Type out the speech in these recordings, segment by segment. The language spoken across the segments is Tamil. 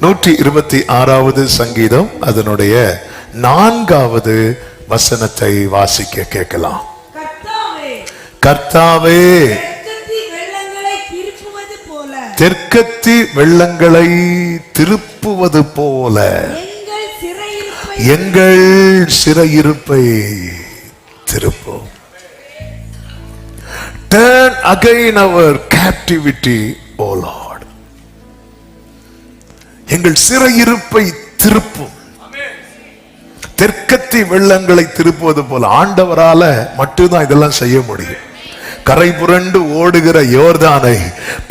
126வது சங்கீதம் அதனுடைய 4வது வசனத்தை வாசிக்க கேட்கலாம். கர்த்தாவே, தெற்கத்தி வெள்ளங்களை திருப்புவது போல எங்கள் சிறையிருப்பை திருப்போம். Turn again our captivity, O Lord. எங்கள் சிறையிருப்பை திருப்பும். தெற்கத்தி வெள்ளங்களை திருப்புவது போல ஆண்டவரால மட்டும்தான் இதெல்லாம் செய்ய முடியும். கரை புரண்டு ஓடுகிற யோர்தானை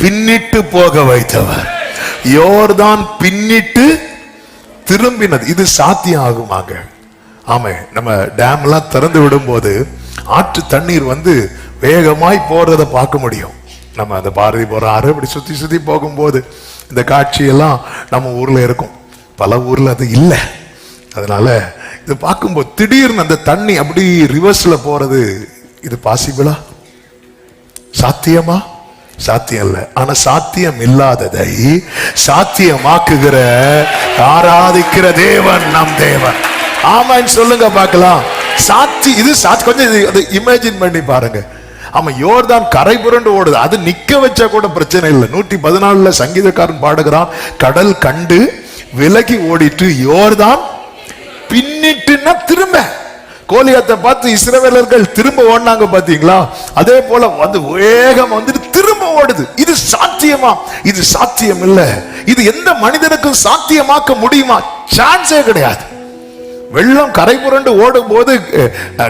பின்னிட்டு போக வைத்தவர். யோர்தான் பின்னிட்டு திரும்பினது. இது சாத்தியம் ஆகுமாங்க? ஆமா, நம்ம டேம் எல்லாம் திறந்து விடும் போது ஆற்று தண்ணீர் வேகமாய் போறத பார்க்க முடியும். நம்ம அந்த பாரதி போற ஆறு இப்படி சுத்தி சுத்தி போகும்போது இந்த காட்சியெல்லாம் நம்ம ஊர்ல இருக்கும். பல ஊர்ல அது இல்லை. அதனால இது பார்க்கும்போது திடீர்னு அந்த தண்ணி அப்படி ரிவர்ஸ்ல போறது, இது பாசிபிளா? சாத்தியமா? சாத்தியம் இல்லை. ஆனா சாத்தியம் இல்லாததை சாத்தியமாக்குகிற ஆராதிக்கிற தேவன் நம் தேவன். ஆமான்னு சொல்லுங்க பார்க்கலாம். இது கொஞ்சம் இமேஜின் பண்ணி பாருங்க. ஆமா, யோர்தான் கரை புரண்டு ஓடுது. அது நிக்க வச்சா கூட பிரச்சனை இல்லை. 114 சங்கீதக்காரன் பாடுகிறான், கடல் கண்டு விலகி ஓடிட்டு யோர்தான் பின்னிட்டுன்னா திரும்ப. கோலியாத்தை பார்த்து இஸ்ரவேலர்கள் திரும்ப ஓடினாங்க பாத்தீங்களா? அதே போல வேகம் திரும்ப ஓடுது. இது சாத்தியமா? இது சாத்தியம் இல்ல. இது எந்த மனிதனுக்கும் சாத்தியமாக்க முடியுமா? சான்ஸே கிடையாது. வெள்ளம் கரை புரண்டு ஓடும் போது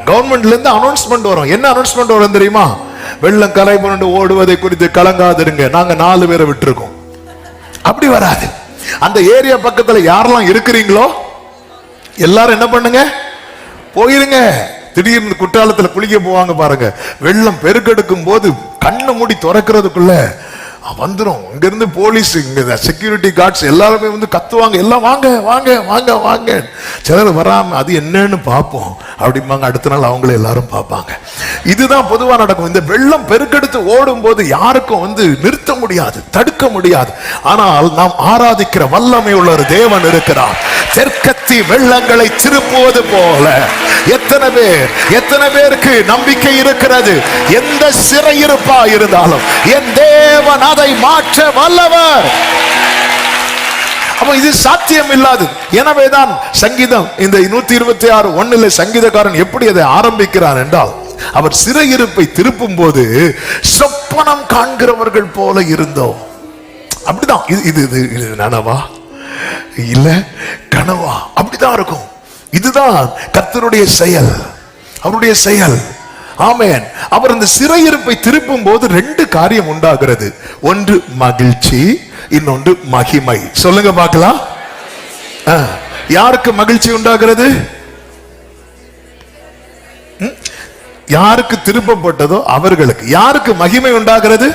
கவர்மெண்ட்ல இருந்து அனௌன்ஸ்மெண்ட் வரும். என்ன அனௌன்ஸ்மெண்ட் வரும் தெரியுமா? வெள்ளம் கரை புரண்டு ஓடுவதை குறித்து கலங்காதிருங்க, நாங்க 4 பேரை விட்டுருக்கோம். அப்படி வராது. அந்த ஏரியா பக்கத்துல யாரெல்லாம் இருக்கிறீங்களோ எல்லாரும் என்ன பண்ணுங்க, போயிருங்க. திடீர்னு குற்றாலத்துல குளிக்க போவாங்க பாருங்க. வெள்ளம் பெருக்கெடுக்கும் போது கண்ணை மூடி திறக்கிறதுக்குள்ள வந்துடும். இங்க இருந்து போலீஸ், இங்க செக்யூரிட்டி கார்ட்ஸ் எல்லாருமே கத்துவாங்க, எல்லாம் வாங்க வாங்க வாங்க வாங்க. சிலர் வராம அது என்னன்னு பார்ப்போம் அப்படிம்பாங்க. அடுத்த நாள் அவங்களே எல்லாரும் பார்ப்பாங்க. இதுதான் பொதுவா நடக்கும். இந்த வெள்ளம் பெருக்கெடுத்து ஓடும் போது யாருக்கும் நிறுத்த முடியாது, தடுக்க முடியாது. ஆனால் நாம் ஆராதிக்கிற வல்லமை உள்ள ஒரு தேவன் இருக்கிறார். தெற்கத்தி வெள்ளங்களை திருப்புவது போல எத்தனை பேருக்கு நம்பிக்கை இருக்கிறது? எந்த சிறையிருப்பா இருந்தாலும் என் தேவன் அதை மாற்ற வல்லவர். அப்ப இது சாத்தியம் இல்லாது. எனவேதான் சங்கீதம் இந்த 126:1 சங்கீதக்காரன் எப்படி அதை ஆரம்பிக்கிறான் என்றால், அவர் சிறையிருப்பை திருப்பும் போது சொப்பனம் காண்கிறவர்கள் போல இருந்தோம். அப்படிதான். இது நனவா இல்ல கனவா? அப்படிதான் இருக்கும். இதுதான் கர்த்தருடைய செயல், அவருடைய செயல். ஆமென். அவர் அந்த சிறையிருப்பை திருப்பும் போது 2 காரியம் உண்டாகிறது. ஒன்று மகிழ்ச்சி, இன்னொன்று மகிமை. சொல்லுங்க பார்க்கலாம். யாருக்கு மகிழ்ச்சி உண்டாகிறது? யாருக்கு திருப்பப்பட்டதோ அவர்களுக்கு. யாருக்கு மகிமை உண்டாகிறது?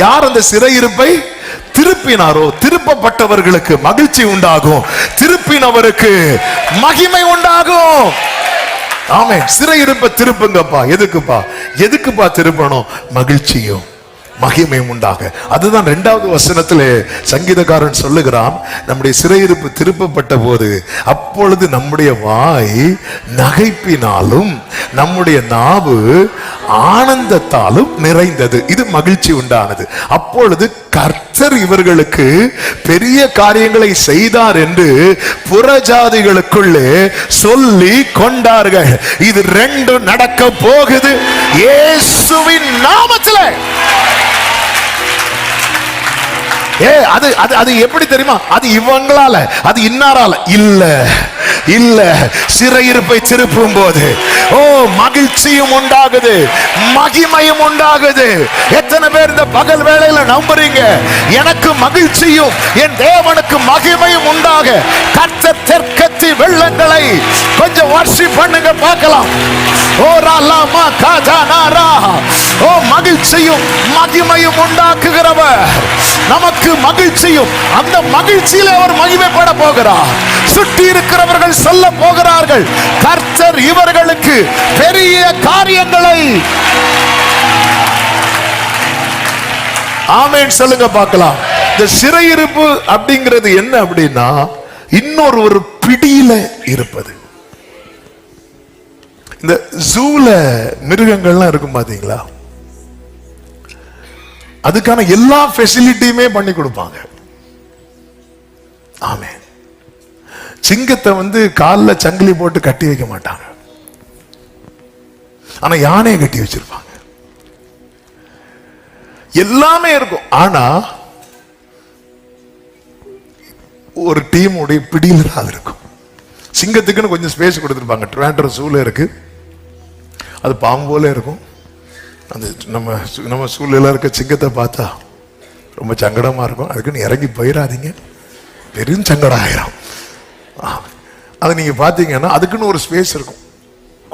யார் அந்த சிறையிருப்பை திருப்பினாரோ திருப்பப்பட்டவர்களுக்கு மகிழ்ச்சி உண்டாகும், திருப்பினவருக்கு மகிமை உண்டாகும். ஆமே. சிறையிருப்பை திருப்புங்கப்பா. எதுக்குப்பா திருப்பணும்? மகிழ்ச்சியும் மகிமையும் உண்டாக. அதுதான் 2வது வசனத்திலே சங்கீதக்காரன் சொல்லுகிறான், நம்முடைய சிறையிருப்பு திருப்பப்பட்ட போது அப்பொழுது நம்முடைய வாய் நகைப்பினாலும் நம்முடைய நாவு ஆனந்தத்தாலும் நிறைந்தது. இது மகிழ்ச்சி உண்டானது. அப்பொழுது கர்த்தர் இவர்களுக்கு பெரிய காரியங்களை செய்தார் என்று புறஜாதிகளுக்குள்ளே சொல்லி கொண்டார்கள். இது 2 நடக்க போகுது இயேசுவின் நாமத்திலே. அது எப்படி தெரியுமா? அது இவங்களால, அது இன்னாரால இல்ல. சிறையிருப்பை திருப்பும் போது மகிழ்ச்சியும் உண்டாகுது, மகிமையும் உண்டாகுது. எத்தனை பேர் இந்த பகல் வேளையில நம்புறீங்க? எனக்கு மகிழ்ச்சியும் என் தேவனுக்கு மகிமையும் உண்டாக கர்த்தர் தெற்கத்தி வெள்ளங்களை கொஞ்சம் வர்ஷிப் பண்ணுங்க பார்க்கலாம். மகிழ்ச்சியும் மகிமையும் உண்டாக்குகிறவர் நமக்கு மகிழ்ச்சியும், அந்த மகிழ்ச்சியில அவர் மகிமைப்பட போகிறார். சுற்றி இருக்கிறவர்கள் சொல்ல போகிறார்கள், கர்த்தர் இவர்களுக்கு பெரிய காரியங்களை. ஆமென் சொல்லுங்க பார்க்கலாம். இந்த சிறையிருப்பு அப்படிங்கிறது என்ன அப்படின்னா, இன்னொரு ஒரு பிடியில இருப்பது. இந்த ஜூல மிருகங்கள்லாம் இருக்கும் பாத்தீங்களா, அதுக்கான எல்லா ஃபெசிலிட்டியுமே பண்ணி கொடுப்பாங்க. ஆமே. சிங்கத்தை காலில் சங்கிலி போட்டு கட்டி வைக்க மாட்டாங்க, ஆனா யானையை கட்டி வச்சிருப்பாங்க. எல்லாமே இருக்கும். ஆனா ஒரு டீம் உடைய பிடியில அது இருக்கும். சிங்கத்துக்குன்னு கொஞ்சம் ஸ்பேஸ் கொடுத்துருப்பாங்க. ட்ரிவாண்ட்ரம் ஜூல இருக்கு, அது பாம்பு போல இருக்கும். அந்த நம்ம சூழ்நிலை இருக்க சிங்கத்தை பார்த்தா ரொம்ப சங்கடமா இருக்கும். அதுக்குன்னு இறங்கி போயிடாதீங்க, பெரும் சங்கடம் ஆயிரும். அது நீங்க பாத்தீங்கன்னா அதுக்குன்னு ஒரு ஸ்பேஸ் இருக்கும்,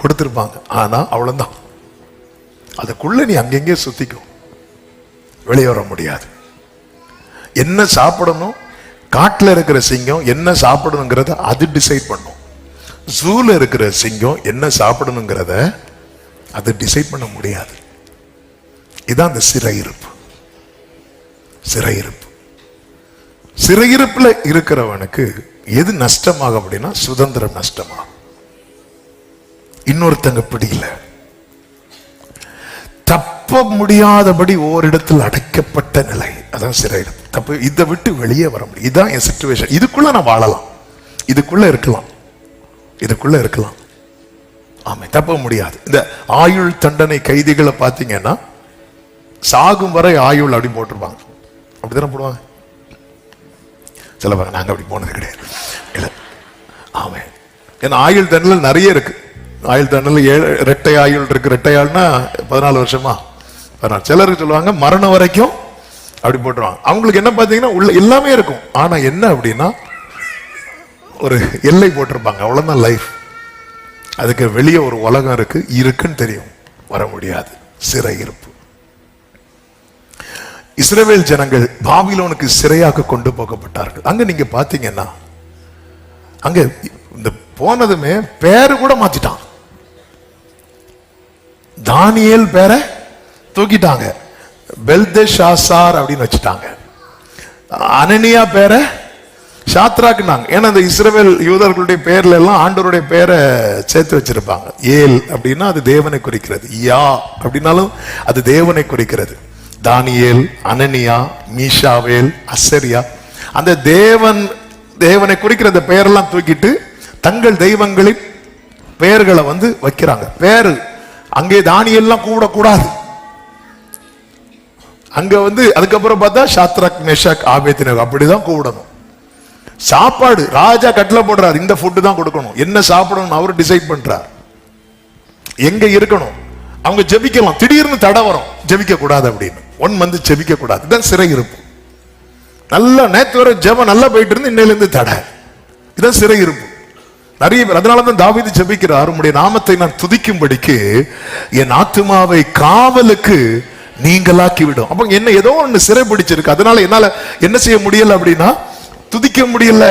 கொடுத்துருப்பாங்க. ஆனா அவ்வளவுதான், அதுக்குள்ள நீ அங்கெங்கே சுத்திக்கும், வெளியே வர முடியாது. என்ன சாப்பிடணும், காட்டுல இருக்கிற சிங்கம் என்ன சாப்பிடணுங்கிறத அது டிசைட் பண்ணும். ஜூல இருக்கிற சிங்கம் என்ன சாப்பிடணுங்கிறத அது டிசைட் பண்ண முடியாது. இதான் அந்த சிறையிருப்பு. சிறையிருப்பு சிறையிருப்புல இருக்கிறவனுக்கு எது நஷ்டமாகும் அப்படின்னா, சுதந்திரம் நஷ்டமாகும். இன்னொருத்தங்க பிடியில தப்ப முடியாதபடி ஓரிடத்தில் அடைக்கப்பட்ட நிலை, அதான் சிறையிருப்பு. தப்பு, இதை விட்டு வெளியே வர முடியும். இதுதான் என் சிச்சுவேஷன். இதுக்குள்ள நான் வாழலாம், இதுக்குள்ள இருக்கலாம், இதுக்குள்ள இருக்கலாம். ஆமா, தப்ப முடியாது. இந்த ஆயுள் தண்டனை கைதிகளை பார்த்தீங்கன்னா சாகும் வரை ஆயுள் அப்படி போட்டிருப்பாங்க. அப்படித்தானே போடுவாங்க. சில பேர் நாங்க அப்படி போனது கிடையாது. இல்ல, ஆமா, ஏன்னா ஆயுள் தண்டனை நிறைய இருக்கு. ஆயுள் தண்டனை இரட்டை ஆயுள் இருக்கு. இரட்டை ஆயுள்னா 14 வருஷமா 14. சிலருக்கு சொல்லுவாங்க மரணம் வரைக்கும் அப்படி போட்டுருவாங்க. அவங்களுக்கு என்ன பார்த்தீங்கன்னா உள்ள எல்லாமே இருக்கும், ஆனா என்ன அப்படின்னா ஒரு எல்லை போட்டிருப்பாங்க, அவ்வளவுதான் லைஃப். அதுக்கு வெளியே ஒரு உலகம் இருக்குன்னு தெரியும், வர முடியாது. சிறையிருப்பு. இஸ்ரவேல் ஜனங்கள் பாபிலோனுக்கு சிறையாக கொண்டு போகப்பட்டார்கள். அங்க நீங்க பாத்தீங்கன்னா அங்க இந்த போனதுமே பேரு கூட மாத்திட்டான். தானியேல் பேரை தூக்கிட்டாங்க, பெல்தெஷாசார் அப்படின்னு வச்சுட்டாங்க. அனனியா பேரை சாத்ராக்குனாங்க. ஏன்னா இந்த இஸ்ரவேல் யூதர்களுடைய பேர்ல எல்லாம் ஆண்டவருடைய பேரை சேர்த்து வச்சிருப்பாங்க. ஏல் அப்படின்னா அது தேவனை குறிக்கிறது, யா அப்படின்னாலும் அது தேவனை குறிக்கிறது. தானியேல், அனனியா, மீஷாவேல், அசரியா, அந்த தேவனை குறிக்கிற அந்த பெயரெல்லாம் தூக்கிட்டு தங்கள் தெய்வங்களின் பெயர்களை வைக்கிறாங்க. பேரு அங்கே தானியெல்லாம் கூடக்கூடாது. அங்க அதுக்கப்புறம் பார்த்தா ஷாத்ராக், மேஷாக், ஆபேத்நேகோ அப்படிதான் கூடணும். சாப்பாடு ராஜா கட்டளை போடுறாரு, இந்த ஃபுட்டு தான் கொடுக்கணும், என்ன சாப்பிடணும் அவர் டிசைட் பண்றார், எங்க இருக்கணும். அவங்க ஜெபிக்கலாம், திடீர்னு தடை வரும், ஜெபிக்க கூடாது அப்படின்னு 1 month ஜெபிக்க கூடாது. இதான் சிறையிருப்பு. நல்லா நேத்து வரை ஜெபம் நல்லா போயிட்டு இருந்து இன்னையில இருந்து தடை. இதான் சிறையிருப்பு. நிறைய பேர் அதனாலதான் தாவீது ஜெபிக்கிறார், உம்முடைய நாமத்தை நான் துதிக்கும்படிக்கு என் ஆத்துமாவை காவலுக்கு நீங்களாக்கி விடும். அப்ப என்ன ஏதோ ஒண்ணு சிறை பிடிச்சிருக்கு, அதனால என்னால என்ன செய்ய முடியல அப்படின்னா துதிக்க முடியல.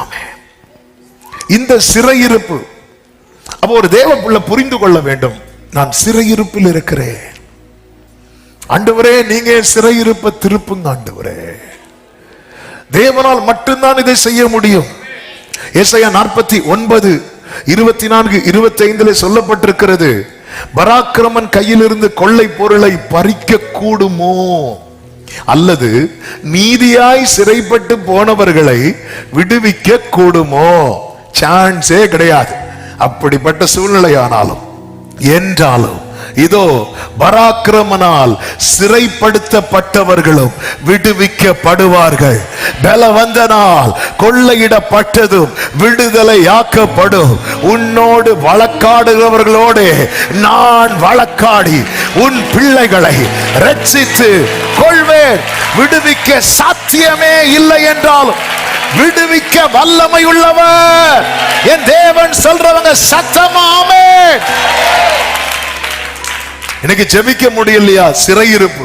ஆமே, இந்த சிறையிருப்பு. அப்போ ஒரு தேவ பிள்ளை புரிந்து கொள்ள வேண்டும், நான் சிறையிருப்பில் இருக்கிறேன். ஆண்டவரே நீங்க சிறையிருப்ப திருப்புங்க ஆண்டவரே, தேவனால் மட்டும்தான் இதை செய்ய முடியும். ஏசாயா 49, 24, 25 சொல்லப்பட்டிருக்கிறது, பராக்கிரமன் கையிலிருந்து கொள்ளை பொருளை பறிக்க கூடுமோ, அல்லது நீதியாய் சிறைப்பட்டு போனவர்களை விடுவிக்க கூடுமோ? சான்ஸே கிடையாது. அப்படிப்பட்ட சூழ்நிலையானாலும் என்றாலும் இதோ பராக்கிரமனால் சிறைப்படுத்தப்பட்டவர்களும் விடுவிக்கப்படுவார்கள். பலவந்தனால் கொள்ளையிடப்பட்டதும் விடுதலையாக்கப்படும். உன்னோடு வழக்காடுகிறவர்களோடு நான் வழக்காடி உன் பிள்ளைகளை ரட்சித்து கொள்வேன். விடுவிக்க சாத்தியமே இல்லை என்றாலும் விடுவிக்க வல்லமை உள்ளவர் என் தேவன் சொல்றவங்க சத்தமாமே. எனக்கு ஜெபிக்க முடியலையா, சிறையிருப்பு.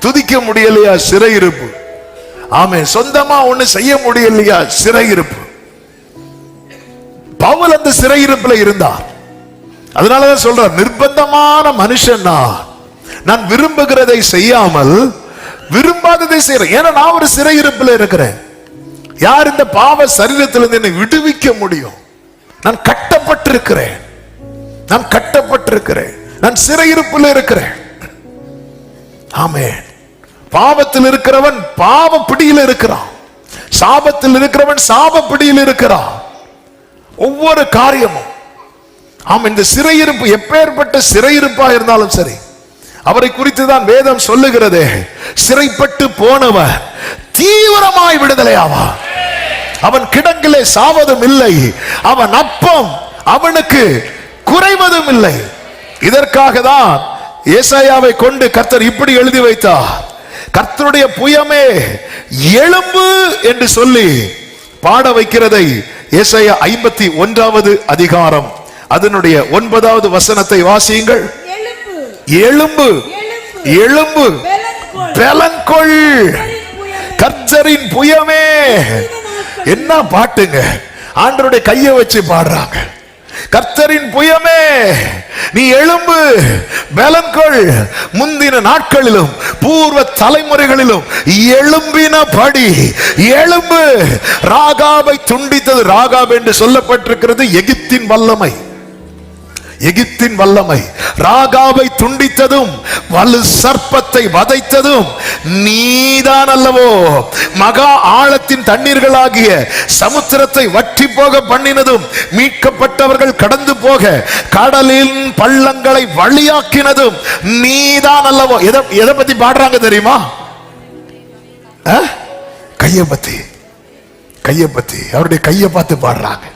துதிக்க முடியலையா, சிறையிருப்பு. ஆமே, சொந்தமா ஒண்ணு செய்ய முடியலையா, சிறையிருப்பு. பவுல் அந்த சிறையிருப்புல இருந்தார். அதனாலதான் சொல்றார், நிர்பந்தமான மனுஷன் நான் விரும்புகிறதை செய்யாமல் விரும்பாததை செய்யறேன். ஏன்னா நான் ஒரு சிறையிருப்பில் இருக்கிறேன். யார் இந்த பாவ சரீரத்திலிருந்து என்னை விடுவிக்க முடியும்? நான் கட்டப்பட்டிருக்கிறேன், நான் கட்டப்பட்டிருக்கிறேன், நான் சிறையிருப்பில் இருக்கிறேன். ஆமென். பாவத்தில் இருக்கிறவன் பாவ பிடியில் இருக்கிறான், சாபத்தில் இருக்கிறவன் சாப பிடியில் இருக்கிறான். ஒவ்வொரு காரியமும் ஆம். இந்த சிறையிருப்பு எப்பேற்பட்ட சிறையிருப்பா இருந்தாலும் சரி, அவரை குறித்து தான் வேதம் சொல்லுகிறதே, சிறைப்பட்டு போனவன் தீவிரமாய் விடுதலை ஆவான். அவன் கிடங்கிலே சாவதும் இல்லை, அவன் அப்பம் அவனுக்கு குறைவதும் இல்லை. இதற்காக தான் ஏசாயாவை கொண்டு கர்த்தர் இப்படி எழுதி வைத்தார், கர்த்தருடைய புயமே எழும்பு என்று சொல்லி பாட வைக்கிறதை ஏசாயா 51வது அதிகாரம் அதனுடைய 9வது வசனத்தை வாசியுங்கள். எழும்பு எழும்பு பெலன்கொள் கர்த்தரின் புயமே. என்ன பாட்டுங்க, ஆண்டவருடைய கையை வச்சு பாடுறாங்க. கர்த்தரின் புயமே நீ எழும்பு பெலன்கொள். முந்தின நாட்களிலும் பூர்வ தலைமுறைகளிலும் எழும்பினபடி எழும்பு. ராகாபை துண்டித்தது, ராகாப் என்று சொல்லப்பட்டிருக்கிறது எகிப்தின் வல்லமை, எகிப்தின் வல்லமை. ராகாபை துண்டித்ததும் வலு சர்ப்பத்தை வதைத்ததும் நீதான் அல்லவோ. மகா ஆழத்தின் தண்ணீர்களாகிய சமுத்திரத்தை வற்றி போக பண்ணினதும், மீட்கப்பட்டவர்கள் கடந்து போக கடலின் பள்ளங்களை வழியாக்கினதும் நீதான் அல்லவோ. எதை பத்தி பாடுறாங்க தெரியுமா? கையை பத்தி, கையை பத்தி, அவருடைய கையை பார்த்து பாடுறாங்க.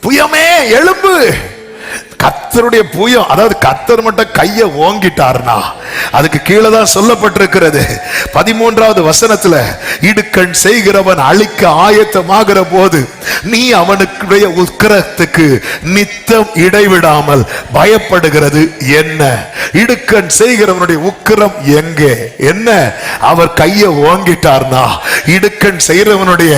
புயமே எழும்பு. கர்த்தருடைய புயம், அதாவது கர்த்தர் மட்டும் கையை ஓங்கிட்டார்னா அதுக்கு கீழே தான் சொல்லப்பட்டிருக்கிறது 13வது வசனத்துல, இடுக்கண் செய்கிறவன் அழிக்க ஆயத்தமாகிற போது நீ அவனுடைய உக்கிரத்துக்கு நித்தம் இடைவிடாமல் பயப்படுகிறது என்ன? இடுக்கண் செய்கிறவனுடைய உக்கிரம் எங்கே? என்ன? அவர் கையை ஓங்கிட்டார்னா இடுக்கண் செய்கிறவனுடைய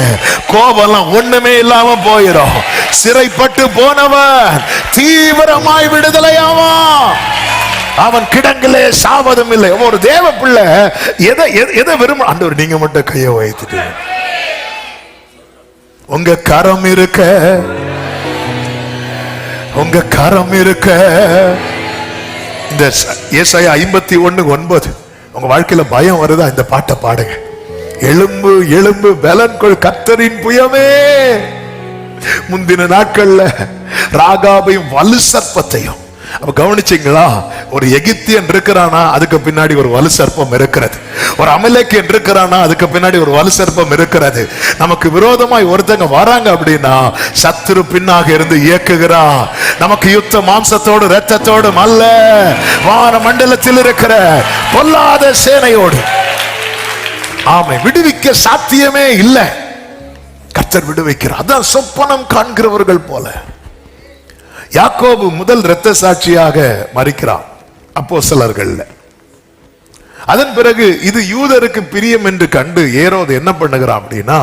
கோபம் ஒண்ணுமே இல்லாம போயிடும். சிறைப்பட்டு போனவன் தீவிரமாய் விடுதலையாவா. அவன் கிடங்கிலே சாவதும் இல்லை. ஒரு தேவ பிள்ளை எதை விரும்ப, ஆண்டவர் நீங்க மட்டும் கையை வைத்துட்டு உங்க கரம் இருக்க, உங்க கரம் இருக்க. இந்த ஏசாயா 51:9 உங்க வாழ்க்கையில பயம் வருதா? இந்த பாட்டை பாடுங்க. எழும்பு எழும்பு பெலன்கொள் கர்த்தரின் புயமே. முந்தின நாட்கள்ல ராகாபையும் வலு சர்ப்பத்தையும் அப்ப கவனிச்சீங்களா? ஒரு எகிப்தியன் இருக்கிறானா அதுக்கு பின்னாடி ஒரு வலு சர்ப்பம் இருக்கிறது. ஒரு அமலேக்கியன் இருக்கிறானா அதுக்கு பின்னாடி ஒரு வலு சர்ப்பம் இருக்கிறது. நமக்கு விரோதமாய் ஒருத்தங்க வராங்க அப்படின்னா சத்துரு பின்னாக இருந்து இயக்குகிறான். நமக்கு யுத்த மாம்சத்தோடு இரத்தத்தோடு அல்ல, வான மண்டலத்தில் இருக்கிற பொல்லாத சேனையோடு. ஆமை விடுவிக்க சாத்தியமே இல்லை, கர்த்தர் விடுவிக்கிறார். அதான் சொப்பனம் காண்கிறவர்கள் போல. யாக்கோபு முதல் இரத்த சாட்சியாக மரிக்கிறான் அப்போஸ்தலர்கள்ல. அதன் பிறகு இது யூதருக்கு பிரியம் என்று கண்டு ஏரோது என்ன பண்ணுகிறான் அப்படின்னா,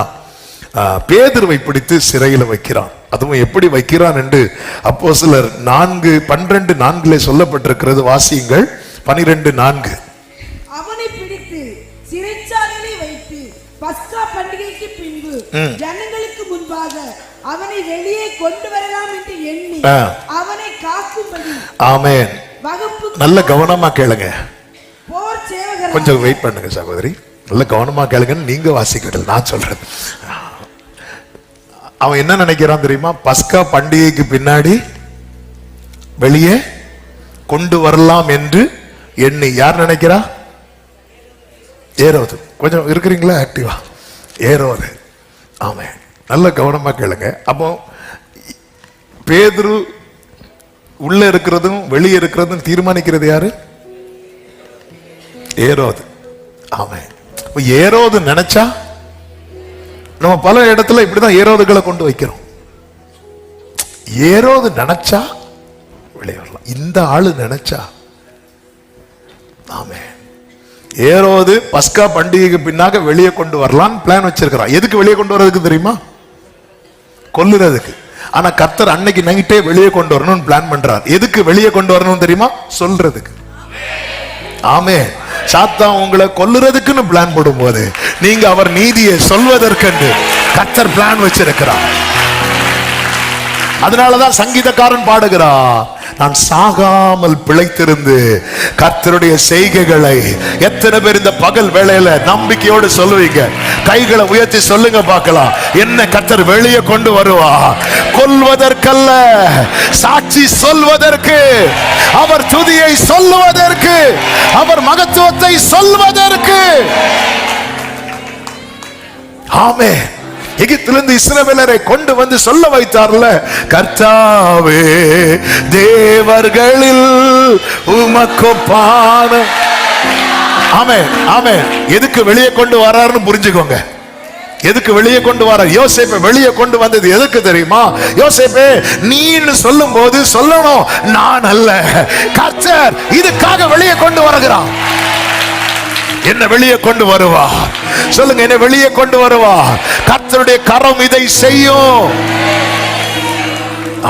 பேதுருவை பிடித்து சிறையில் வைக்கிறான். அதுவும் எப்படி வைக்கிறான் என்று அப்போஸ்தலர் 4:12-4 சொல்லப்பட்டிருக்கிறது. வாசியுங்கள். 12:4. அவனை பிடித்து சிறைச்சாலையிலே வைத்து பஸ்கா பண்டிகைக்கு பின்பு ஜனங்களுக்கு முன்பாக அவனை வெளியே கொண்டு வரலாம் என்று எண்ணி அவனை காக்கும்படி. ஆமென். நல்ல கவனமா கேளுங்க. போர் சேவகர், கொஞ்சம் வெயிட் பண்ணுங்க சகோதரி, நல்ல கவனமா கேளுங்க. நீங்க வாசிக்கிட்டல், நான் சொல்றேன். அவன் என்ன நினைக்கிறான் தெரியுமா? பஸ்கா பண்டிகைக்கு பின்னாடி வெளியே கொண்டு வரலாம் என்று எண்ணி. யார் நினைக்கிறா? ஏரோது. கொஞ்சம் இருக்கிறீங்களா ஆக்டிவா? ஏரோது. ஆமென். நல்ல கவனமா கேளுங்க. அப்போ பேதுரு உள்ள இருக்கிறதும் வெளியே இருக்கிறதும் தீர்மானிக்கிறது யாரு? ஏரோது. ஆமென். ஏரோது நினைச்சா, நம்ம பல இடத்துல இப்படிதான் ஏரோதுகளை கொண்டு வைக்கிறோம். ஏரோது நினைச்சா வெளியே வரலாம், இந்த ஆளு நினைச்சா. ஆமென். ஏரோது பஸ்கா பண்டிகைக்கு பின்னாக வெளியே கொண்டு வரலாம் பிளான் வச்சிருக்கிறான். எதுக்கு வெளியே கொண்டு வரதுக்கு தெரியுமா? கொல்லுறதுக்கு. ஆனா கர்த்தர் அன்னைக்கு நைட்டே வெளியே கொண்டு வரணும்னு பிளான் பண்றார். எதுக்கு வெளியே கொண்டு வரணும் தெரியுமா? சொல்றதுக்கு. ஆமென். சாத்தான் உங்களை கொல்லுறதுக்குன்னு பிளான் போடும்போது நீங்க அவர் நீதியை சொல்வதற்கென்று கர்த்தர் பிளான் வச்சிருக்கிறார். அதனாலதான் சங்கீதக்காரன் பாடுகிறார், நான் சாகாமல் பிழைத்திருந்து கர்த்தருடைய செய்கைகளை. எத்தனை பேர் இந்த பகல் வேளையில நம்பிக்கையோடு சொல்லுவீங்க? கைகளை உயர்த்தி சொல்லுங்க பார்க்கலாம். என்ன கர்த்தர் வெளியே கொண்டு வருவா? கொல்வதற்கல்ல, சாட்சி சொல்வதற்கு, அவர் துதியை சொல்லுவதற்கு, அவர் மகத்துவத்தை சொல்வதற்கு. ஆமே. எகிப்திலிருந்து இஸ்ரவேலரை கொண்டு வந்து சொல்ல வைத்தார்ல, கர்த்தாவே தேவர்களில் உமக்கொப்பான. ஆமென் ஆமென். எதுக்கு வெளியே கொண்டு வராருன்னு புரிஞ்சுக்கோங்க. எதுக்கு வெளியே கொண்டு வர? யோசேப்பை வெளியே கொண்டு வந்தது எதுக்கு தெரியுமா? யோசேப்பே நீன்னு சொல்லும் போது சொல்லணும், நான் அல்ல, கர்த்தர் இதுக்காக வெளியே கொண்டு வருகிறான். என்ன வெளியே கொண்டு வருவா? சொல்லுங்க, என்ன வெளியே கொண்டு வருவா? கர்த்தருடைய கரம் இதை செய்யும்.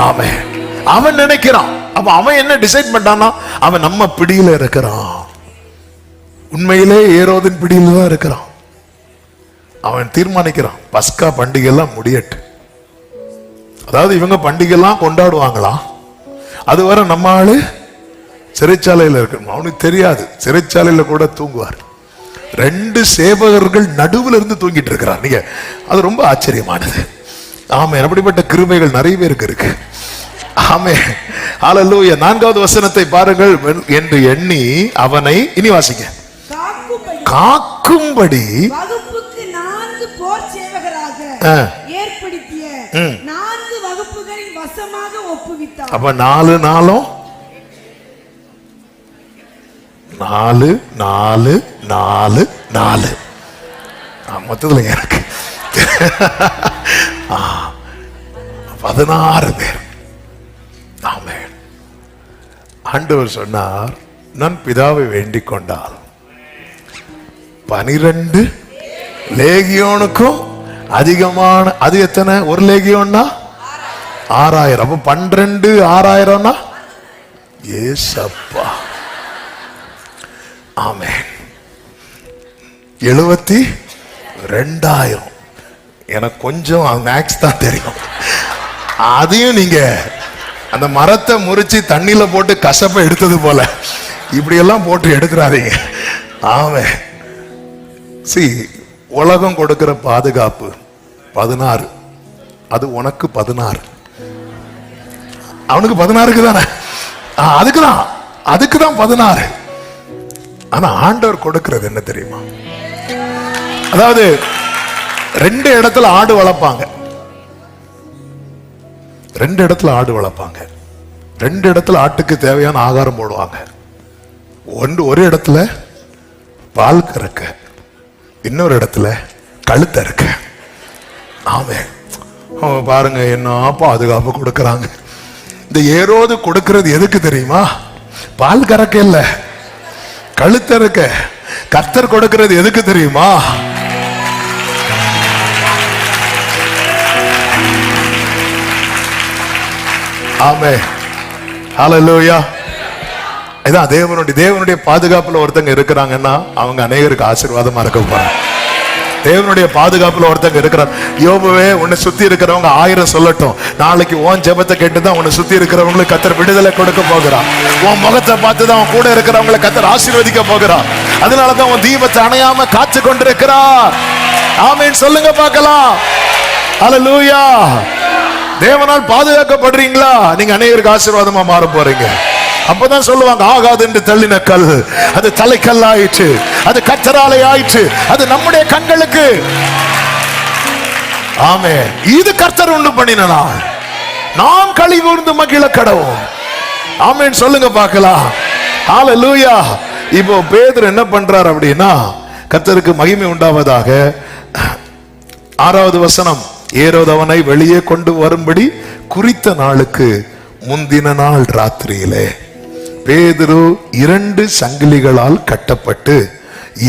ஆமென். அவன் நினைக்கிறான். அப்ப அவன் என்ன டிசைட் பண்ணானா, அவன் நம்ம பிடியில இருக்கிறான். உண்மையிலே ஏரோதின் பிடியில தான் இருக்கிறான். அவன் தீர்மானிக்கிறான், பஸ்கா பண்டிகை எல்லாம் முடியட்டு. அதாவது இவங்க பண்டிகை எல்லாம் கொண்டாடுவாங்களாம், அதுவரை நம்ம ஆளு சிறைச்சாலையில் இருக்கணும். அவனுக்கு தெரியாது, சிறைச்சாலையில கூட தூங்குவார். 2 சேவகர்கள் நடுவில் இருந்து தூங்கிட்டு இருக்கிறார். நீங்க அது ரொம்ப ஆச்சரியமானது. ஆமே. அப்படிப்பட்ட கிருபைகள் நிறைய பேருக்கு இருக்கு. ஆமே. ஹல்லேலூயா. 4வது வசனத்தை பாருங்கள். என்று எண்ணி அவனை, இனி வாசிங்க, காக்கும்படி வகுப்புக்கு 4 போர் சேவகராக ஏற்படுத்திய 4 வகுப்புகளின் வசமாக ஒப்புவித்தார். அப்ப 4 நாளும் 4 4 4 4 மொத்தத்தில் எனக்கு 16 பேர். ஆமென். ஆண்டவர் சொன்னார், நான் பிதாவை வேண்டிக் கொண்டால் 12 லேகியோனுக்கும் அதிகமான, அது எத்தனை? ஒரு லேகியோன்னா 6000. அப்ப 12 6000னா ஏசப்பா. ஆமென். 72,000. எனக்கு கொஞ்சம் மேக்ஸ் தான் தெரியும். அதையும் நீங்க அந்த மரத்தை முறிச்சு தண்ணியில போட்டு கசப்பை எடுத்தது போல இப்படி எல்லாம் போட்டு எடுக்கிறாதீங்க. ஆமென். உலகம் கொடுக்கிற பாதுகாப்பு 16, அது உனக்கு 16, அவனுக்கு 16க்கு தானே, அதுக்கு தான் 16. ஆனா ஆண்டவர் கொடுக்கிறது என்ன தெரியுமா? அதாவது 2 இடத்துல ஆடு வளர்ப்பாங்க, 2 இடத்துல ஆடு வளர்ப்பாங்க, 2 இடத்துல ஆட்டுக்கு தேவையான ஆகாரம் போடுவாங்க. ஒரு இடத்துல பால் கறக்க, இன்னொரு இடத்துல கழுத்த இருக்க. ஆமென். பாருங்க என்ன பாதுகாப்பு கொடுக்கறாங்க. இந்த ஏரோது கொடுக்கிறது எதுக்கு தெரியுமா? பால் கறக்க இல்ல, கழுத்த இருக்க. கர்த்தர் கொடுக்கிறது எதுக்கு தெரியுமா? ஆமென். ஹல்லேலூயா. இதான் தேவனுடைய பாதுகாப்புல ஒருத்தங்க இருக்கிறாங்கன்னா அவங்க அநேகருக்கு ஆசீர்வாதமா இருக்க போறாங்க. தேவனுடைய பாதுகாப்புல ஒருத்தங்க இருக்கிறார். யோபுவே, உன்னை சுத்தி இருக்கிறவங்க 1000 சொல்லட்டும், நாளைக்கு உன் ஜெபத்தை கேட்டுதான் உன்னை சுத்தி இருக்கிறவங்களுக்கு கர்த்தர் விடுதலை கொடுக்க போகிறான். உன் முகத்தை பார்த்துதான் உன் கூட இருக்கிறவங்களை கர்த்தர் ஆசீர்வதிக்க போகிறான். அதனாலதான் உன் தீபத்தை அணையாம காத்து கொண்டிருக்கிறார். ஆமென். சொல்லுங்க பார்க்கலாம். ஹல்லேலூயா. தேவனால் பாதுகாக்கப்படுறீங்களா? நீங்க அநேகருக்கு ஆசீர்வாதமா மாற போறீங்க. அப்பதான் சொல்லுவாங்க, ஆகாது என்று தள்ளின கல் அது தலைக்கல் ஆயிற்று, அது கர்த்தராலே ஆயிற்று, அது நம்முடைய கண்களுக்கு. ஆமென். இது கர்த்தர் உண்டு பண்ணின நாள், நாம் களி கூர்ந்து மகிழ கடவோம். ஆமென். சொல்லுங்க பார்க்கலாம். ஹல்லேலூயா. இப்போ பேதுரு என்ன பண்றார் அப்படின்னா, கர்த்தருக்கு மகிமை உண்டாவதாக. 6வது வசனம், ஏரோது அவனை வெளியே கொண்டு வரும்படி குறித்த நாளுக்கு முந்தின நாள் ராத்திரியிலே பேதுரு 2 சங்கிலிகளால் கட்டப்பட்டு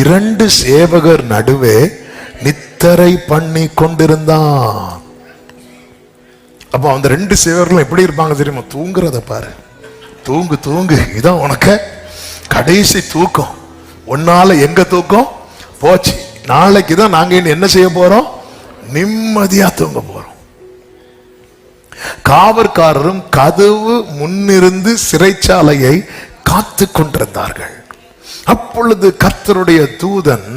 2 சேவகர் நடுவே நித்தரை பண்ணி கொண்டிருந்தான். அப்ப அந்த 2 சேவகர்களும் எப்படி இருப்பாங்க தெரியுமா? தூங்குறத பாரு. தூங்கு, இதான் உனக்கு கடைசி தூக்கம். உன்னால எங்க தூக்கம் போச்சு. நாளைக்கு தான் நாங்க என்ன செய்ய போறோம்? நிம்மதியா தூங்க போறோம். காவற்காரரும் கதவு முன்னிருந்து சிறைச்சாலையை காத்து கொண்டிருந்தார்கள். அப்பொழுது கர்த்தருடைய தூதன்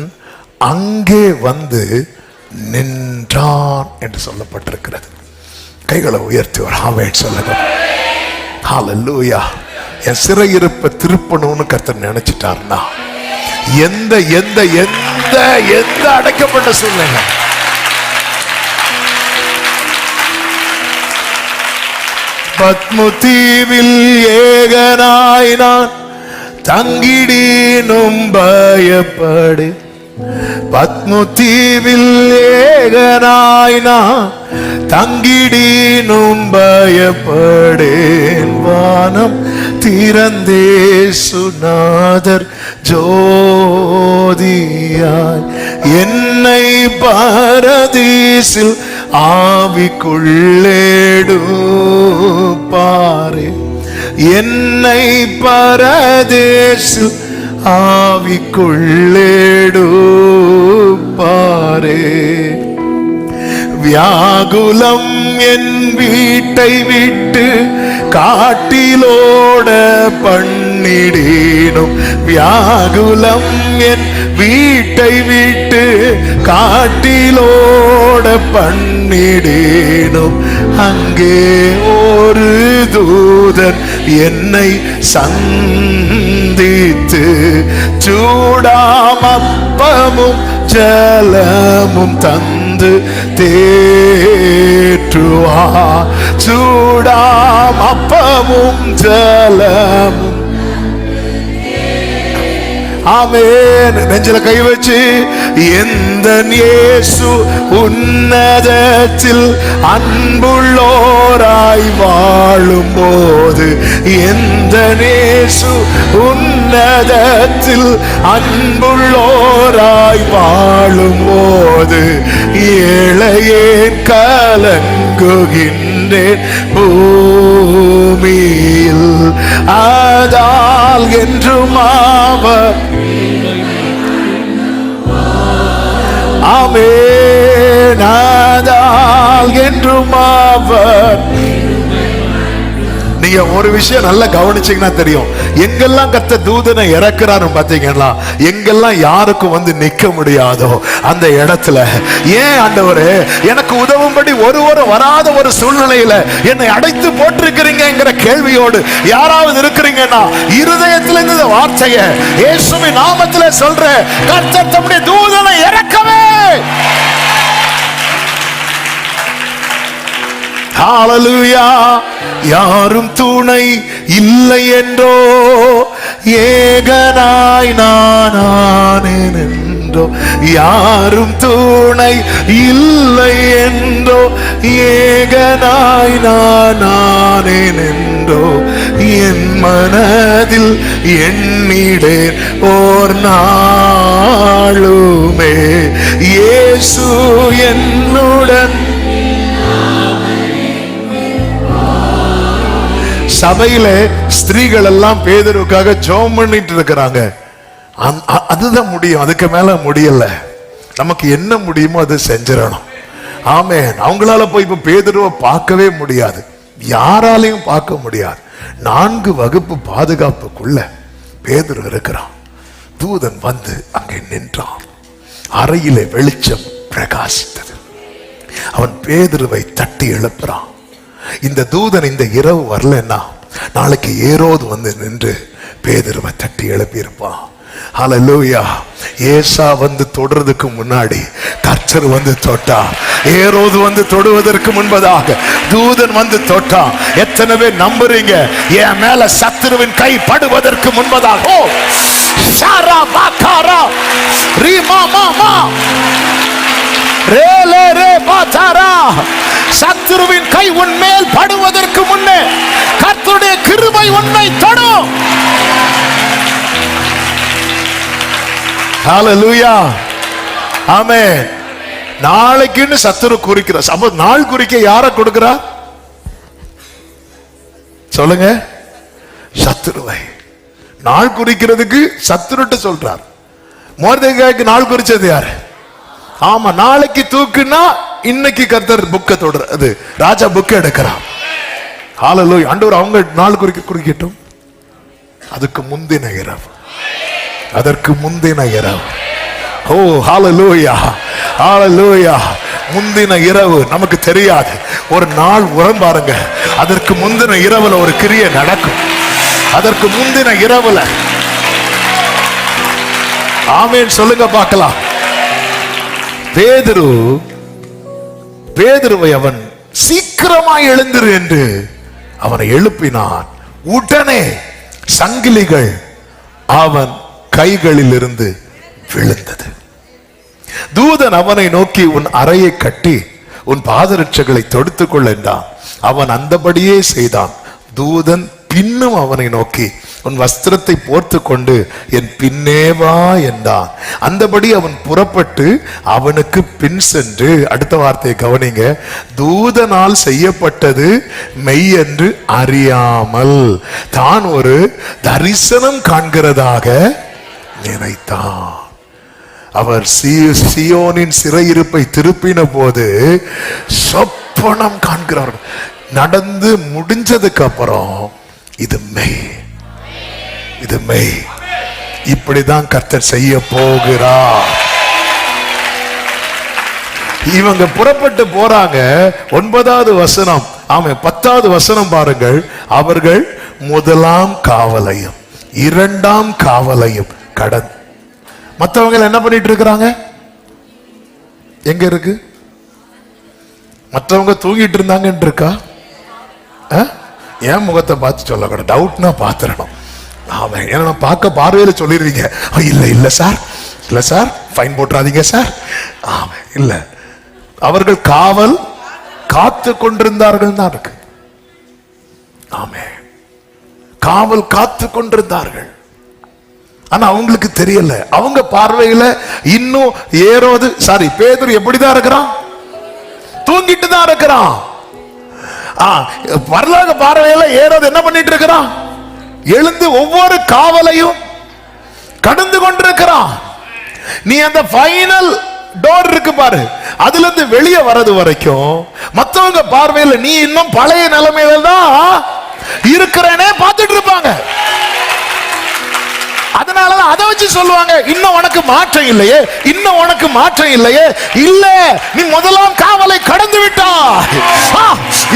அங்கே வந்து நின்றான் என்று சொல்லப்பட்டிருக்கிறது. கைகளை உயர்த்தி ஒரு ஆமென் சொல்லுங்க. ஹல்லேலூயா. என் சிறையிருப்பை திருப்பணும்னு கர்த்தர் நினைச்சிட்டார்னா எந்த எந்த எந்த எந்த அடைக்கப்பட்ட சூழ்நிலை, பத்மு தீவில் ஏகனாய் நான் தங்கிடீனும் பயப்படு, பத்மு தீவில் ஏகனாய் நான் தங்கிடீனும் பயப்படேன். வானம் திறந்தே சுநாதர் ஜோதியாய் என்னை பரதீசில் ஆவிக்குள்ளேடு பாரே, என்னை பரதேசில் ஆவிக்குள்ளேடு பாரே. வியாகுலம் என் வீட்டை விட்டு காட்டிலோட பண்ணிடேனும், வியாகுலம் என் வீட்டை விட்டு காட்டிலோட பண்ணிடேனும். அங்கே ஒரு தூதன் என்னை சந்தித்து சூடாமப்பமும் ஜலமும் தந்து தேற்றுவா, சூடாமப்பமும் ஜலமும். ஆமென். நெஞ்சில கை வச்சு, எந்த இயேசு உன்னதத்தில் அன்புள்ளோராய் வாழும் போது, எந்த இயேசு உன்னதத்தில் அன்புள்ளோராய் வாழும் போது, ஏழையேன் கலங்குகின்றேன் பூமியில், ஆதால் என்றும் அவர். ஆமென். ஆதால் என்றும் அவர். நீங்க ஒரு விஷயம் நல்லா கவனிச்சீங்கன்னா தெரியும், எங்கெல்லாம் கர்த்தர் தூதனை இறக்குறாரு பாத்தீங்கன்னா, எங்கெல்லாம் யாருக்கும் வந்து நிக்க முடியாதோ அந்த இடத்துல, ஏன் ஆண்டவரே எனக்கு உதவும்படி ஒருவரும் வராத ஒரு சூழ்நிலையில என்னை அடைத்து போட்டிருக்கிறீங்கிற கேள்வியோடு யாராவது இருக்கிறீங்கன்னா, இருதயத்தில் இந்த வார்த்தையை இயேசுவின் நாமத்திலே சொல்ற, கர்த்தர் தம்முடைய தூதனை இறக்கவே. ஹல்லேலூயா. யாரும் துணை இல்லை என்றோ, ஏகனாய் நான் ஆனேன் என்றோ, யாரும் துணை இல்லை என்றோ, ஏகனாய் நான் ஆனேன் என்றோ, என் மனதில் எண்ணிடேன் ஓர் நாளுமே, இயேசு என்னுடன். சபையில ஸ்திரீகள் எல்லாம் பேதுருவுக்காக ஜெபம் பண்ணிட்டு இருக்கிறாங்க. அதுதான் முடியும், அதுக்கு மேல முடியல. நமக்கு என்ன முடியுமோ அதை செஞ்சிடணும். ஆமென். அவங்களால போய் இப்ப பேதுருவை பார்க்கவே முடியாது, யாராலையும் பார்க்க முடியாது. 4 வகுப்பு பாதுகாப்புக்குள்ள பேதுரு இருக்கிறான். தூதன் வந்து அங்கே நின்றான். அறையிலே வெளிச்சம் பிரகாசித்தது. அவன் பேதுருவை தட்டி எழுப்புறான். இந்த தூதன் இந்த இரவு வரலன்னா நாளைக்கு ஏரோது வந்து நின்று பேதுருவை தட்டி எழுப்பி இருப்பான். ஹல்லேலூயா. ஏசா வந்து தொடுறதுக்கு முன்னாடி கர்த்தர் வந்து தொட்டா. ஏரோது வந்து தொடுவதற்கு முன்பதாக தூதன் வந்து தொட்டா. எத்தனை பேர் நம்புறீங்க? என் மேல சத்துருவின் கை படுவதற்கு முன்பதாக, ஓ சாரா பாக்காரா ரீமா மாமா ரேலே ரே பாத்தாரா, சத்துருவின் கை உன் மேல் படுவதற்கு முன்னே கர்த்தருடைய கிருபை உன்னை தொடும். ஹல்லேலூயா. ஆமென். நாளைக்குன்னு சத்துரு குறிக்கிற, அப்ப நாள் குறிக்க யார கொடுக்கிறா சொல்லுங்க? சத்துருவை. நாள் குறிக்கிறதுக்கு சத்துருட்ட சொல்றார். மொர்தெகாய்க்கு நாள் குறிச்சது யாரு? ஆமா, நாளைக்கு தூக்குனா இன்னைக்கு கர்த்தர் புக்கை தொடர் ராஜா புக்கை எடுக்கிறான். ஹல்லேலூயா. ஆண்டவர் அவங்க நாள் குறிக்கட்டும். அதுக்கு முந்தின இரவு, அதற்கு முந்தின இரவு. ஓ ஹல்லேலூயா, ஹல்லேலூயா. முந்தின இரவு நமக்கு தெரியாது. ஒரு நாள் உரம் பாருங்க, அதற்கு முந்தின இரவுல ஒரு கிரியை நடக்கும். அதற்கு முந்தின இரவுல ஆமென் சொல்லுங்க பார்க்கலாம். பேதுருவை அவன் சீக்கிரமாய் எழுந்திரு என்று அவனை எழுப்பினான். உடனே சங்கிலிகள் அவன் கைகளில் இருந்து விழுந்தது. தூதன் அவனை நோக்கி, உன் அறையை கட்டி உன் பாதரட்சைகளை தொடுத்துக் கொள் என்றான். அவன் அந்தபடியே செய்தான். தூதன் பின்னும் அவனை நோக்கி, உன் வஸ்திரத்தை போர்த்து கொண்டு என் பின்னே வா என்றான். அந்தபடி அவன் புறப்பட்டு அவனுக்கு பின் சென்று, அடுத்த வார்த்தையை கவனிங்க, தூதனால் செய்யப்பட்டது மெய் என்று அறியாமல் தான் ஒரு தரிசனம் காண்கிறதாக நினைத்தான். அவர் சியோனின் சிறையிருப்பை திருப்பின போது சொப்பனம் காண்கிறார். நடந்து முடிஞ்சதுக்கு அப்புறம் இது மெய், இது மெய். இப்படிதான் கர்த்தர் செய்ய போகிறார். இவங்க புறப்பட்டு போறாங்க. 9வது வசனம், ஆமா 10வது வசனம் பாருங்கள். அவர்கள் முதலாம் காவலையும் 2ஆம் காவலையும் கடந்து, மற்றவங்க என்ன பண்ணிட்டு இருக்கிறாங்க? எங்க இருக்கு? மற்றவங்க தூங்கிட்டு இருந்தாங்கன்னு இருக்கா? என் முகத்தை பார்த்து சொல்லக்கூடாது, டவுட்னா பாத்துறணும். ஆமா, ஏன்னா பார்க்க பார்வையில சொல்லிடுவீங்க, இல்ல இல்ல சார், இல்ல சார், ஃபைன் போட்டுறாதீங்க சார். ஆமா, இல்ல, அவர்கள் காவல் காத்து கொண்டிருந்தார்கள் தான் இருக்கு. ஆமே, காவல் காத்து கொண்டிருந்தார்கள். ஆனா அவங்களுக்கு தெரியல. அவங்க பார்வையில இன்னும் பேதுரு எப்படிதான் இருக்கிறான்? தூங்கிட்டு தான் இருக்கிறான். பரலோக பார்வையில ஏரோது என்ன பண்ணிட்டு இருக்கிறான்? எழுந்து ஒவ்வொரு காவலையும் கடந்து கொண்டிருக்கிறான். நீ அந்த ஃபைனல் டோர் இருக்கு பாரு, அதுல இருந்து வெளியே வர்றது வரைக்கும் மற்றவங்க பார்வையில நீ இன்னும் பழைய நிலைமையில தான் இருக்கிறேனே பார்த்துட்டு இருப்பாங்க. அதனாலதான் அதை வச்சு சொல்லுவாங்க, இன்னும் உனக்கு மாற்றம் இல்லையே, இன்னும் உனக்கு மாற்றம் இல்லையே. இல்ல, நீ முதலாம் காவலை கடந்து விட்டாய்,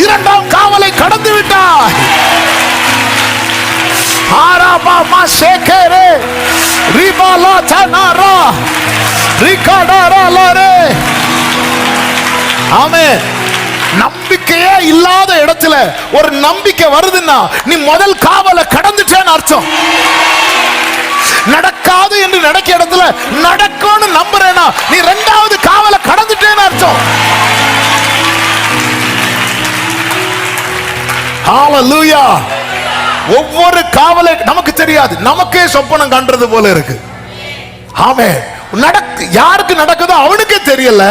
2ஆம் காவலை கடந்து விட்டாய். ஆமென். நம்பிக்கையே இல்லாத இடத்துல ஒரு நம்பிக்கை வருதுன்னா நீ முதல் காவலை கடந்துட்டேன்னு அர்த்தம். நடக்காது என்று நடக்க இடத்துல நடக்கும்னு நம்புறேனா நீ 2வது காவலை கடந்துட்டேன்னு அர்த்தம். ஹல்லேலூயா. ஒவ்வொரு காவலை நமக்கு தெரியாது, நமக்கே சொப்பனம் காண்றது போல இருக்கு. ஆமென். யாருக்கு நடக்குதோ அவனுக்கே தெரியல.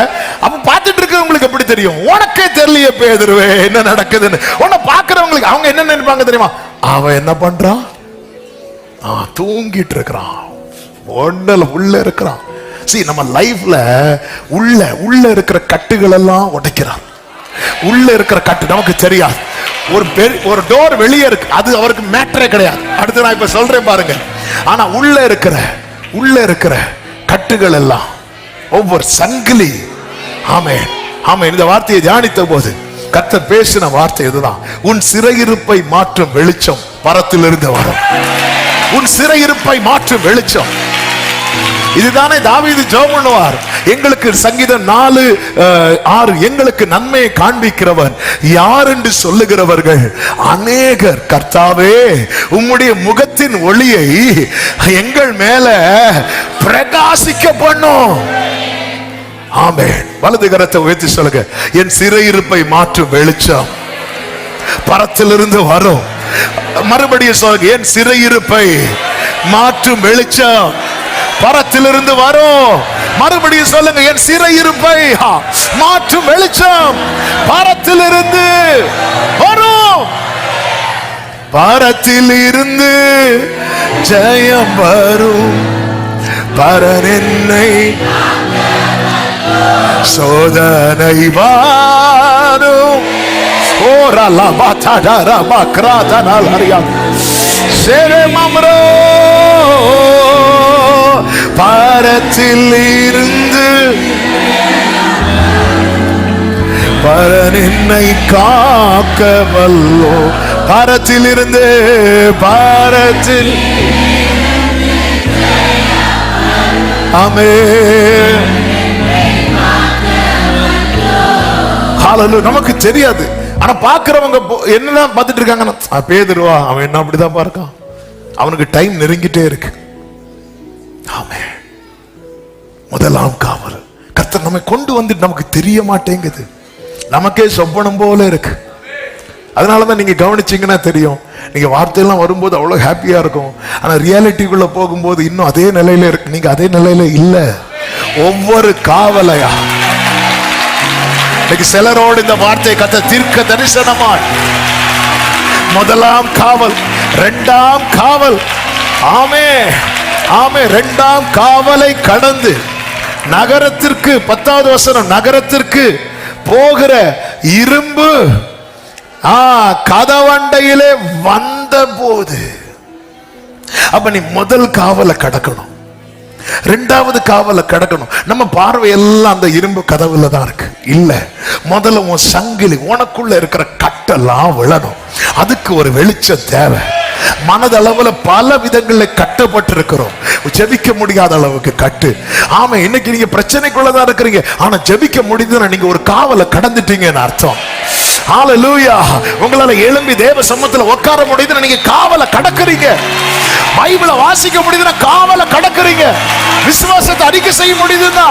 அப்ப பார்த்துட்டு இருக்கவங்களுக்கு எப்படி தெரியும்? உனக்கே தெரியலையே பேதுருவே என்ன நடக்குதுன்னு. உன்னை பார்க்கிறவங்களுக்கு அவங்க என்ன நினைப்பாங்க தெரியுமா? அவன் என்ன பண்றான்? தூங்கிட்டு இருக்கிறான், உள்ள இருக்கிறான். நம்ம லைஃப்ல உள்ள இருக்கிற கட்டுகள் எல்லாம் உடைக்கிறான். உள்ள இருக்கிற கட்டு நமக்கு தெரியாது. ஒரு டோர் வெளியே இருக்கு, அது அவருக்கு மேட்டரே கிடையாது. அடுத்து நான் இப்ப சொல்றேன் பாருங்க. ஆனா உள்ள இருக்கிற கட்டுகள் எல்லாம் ஒவ்வொரு சங்கிலி. ஆமென், ஆமென். இந்த வார்த்தையை தியானித்த போது கர்த்தர் பேசின வார்த்தை இதுதான். உன் சிறையிருப்பை மாற்றும் வெளிச்சம் பரத்திலிருந்து வரும். உன் சிறையிருப்பை மாற்றும் வெளிச்சம். இதுதானே தாவீது ஜெபம் பண்ணுவார். எங்களுக்கு சங்கீதம் 4:6 எங்களுக்கு நன்மையை காண்பிக்கிறவன் யார் என்று சொல்லுகிறவர்கள் அநேகர். கர்த்தாவே, உம்முடைய முகத்தின் ஒளியை எங்கள் மேல பிரகாசிக்க பண்ணும். ஆமென். வலது கரத்தை உயர்த்தி சொல்லுங்க, என் சிறையிருப்பை மாற்றும் வெளிச்சம் பரத்திலிருந்து வரும். மறுபடியும் சொல்லுங்க, என் சிறையிருப்பை மாற்றும் வெளிச்சம் பரத்திலிருந்து வரும். மறுபடியும் சொல்லுங்க, என் சிறையிருப்பை மாற்றும் வெளிச்சம் பரத்திலிருந்து வரும். பரத்திலிருந்து ஜெயம் வரும், பரன் என்னை சோதனை வாரும் பாரத்தில் இருந்து பரன் என்னை காக்க வல்லோ. பாரத்தில் இருந்து பாரத்தில் ஆமென். ஹல்லேலூயா. நமக்கு தெரியாது, ஆனா பாக்குறவங்க என்னதான் பார்த்துட்டு இருக்காங்க. பேதுருவா, அவன் என்ன அப்படிதான் பார்க்கான், அவனுக்கு டைம் நெருங்கிட்டே இருக்கு. ஆமென். முதலாம் காவல் கர்த்தர் நம்மை கொண்டு வந்துட்டு நமக்கு தெரிய மாட்டேங்குது, நமக்கே சொப்பனம் போல இருக்கு. அதனாலதான் நீங்க கவனிச்சீங்கன்னா தெரியும், நீங்க வார்த்தையெல்லாம் வரும்போது அவ்வளவு ஹாப்பியா இருக்கும், ஆனா ரியாலிட்டிக்குள்ள போகும்போது இன்னும் அதே நிலையில இருக்கு. நீங்க அதே நிலையில இல்ல. ஒவ்வொரு காவலையா சிலரோடு இந்த வார்த்தை கத்த தீர்க்க தரிசனமா, முதலாம் காவல், இரண்டாம் காவல். ஆமே ஆமே. இரண்டாம் காவலை கடந்து நகரத்திற்கு, 10வது வசனம், நகரத்திற்கு போகிற இரும்பு கதவண்டையிலே வந்த போது. அப்ப நீ முதல் காவலை கடக்கணும், இரண்டாவது காவலை கடக்கணும். நம்ம பார்வை எல்லாம் அந்த இரும்பு கதவுல தான் இருக்கு. இல்ல, முதல்ல உன் சங்கிலி, உனக்குள்ள இருக்கிற கட்டெல்லாம் விழணும். அதுக்கு ஒரு வெளிச்சம் தேவை. மனதளவுல பல விதங்களில் கட்டப்பட்டிருக்கிறோம், ஜெபிக்க முடியாத அளவுக்கு கட்டு. ஆமா, இன்னைக்கு நீங்க பிரச்சனைக்குள்ளதான் இருக்கிறீங்க, ஆனா ஜெபிக்க முடியுதுன்னா நீங்க ஒரு காவலை கடந்துட்டீங்கன்னு அர்த்தம். ஹல்லேலூயா. உங்களால எழும்பி தேவ சமூகத்துல உட்கார முடியுதுன்னா நீங்க காவலை கடக்குறீங்க. பைபிளை வாசிக்க முடியுதுன்னா காவலை கடக்குறீங்க. விசுவாசத்தை அறிக்கை செய்ய முடியுதுன்னா.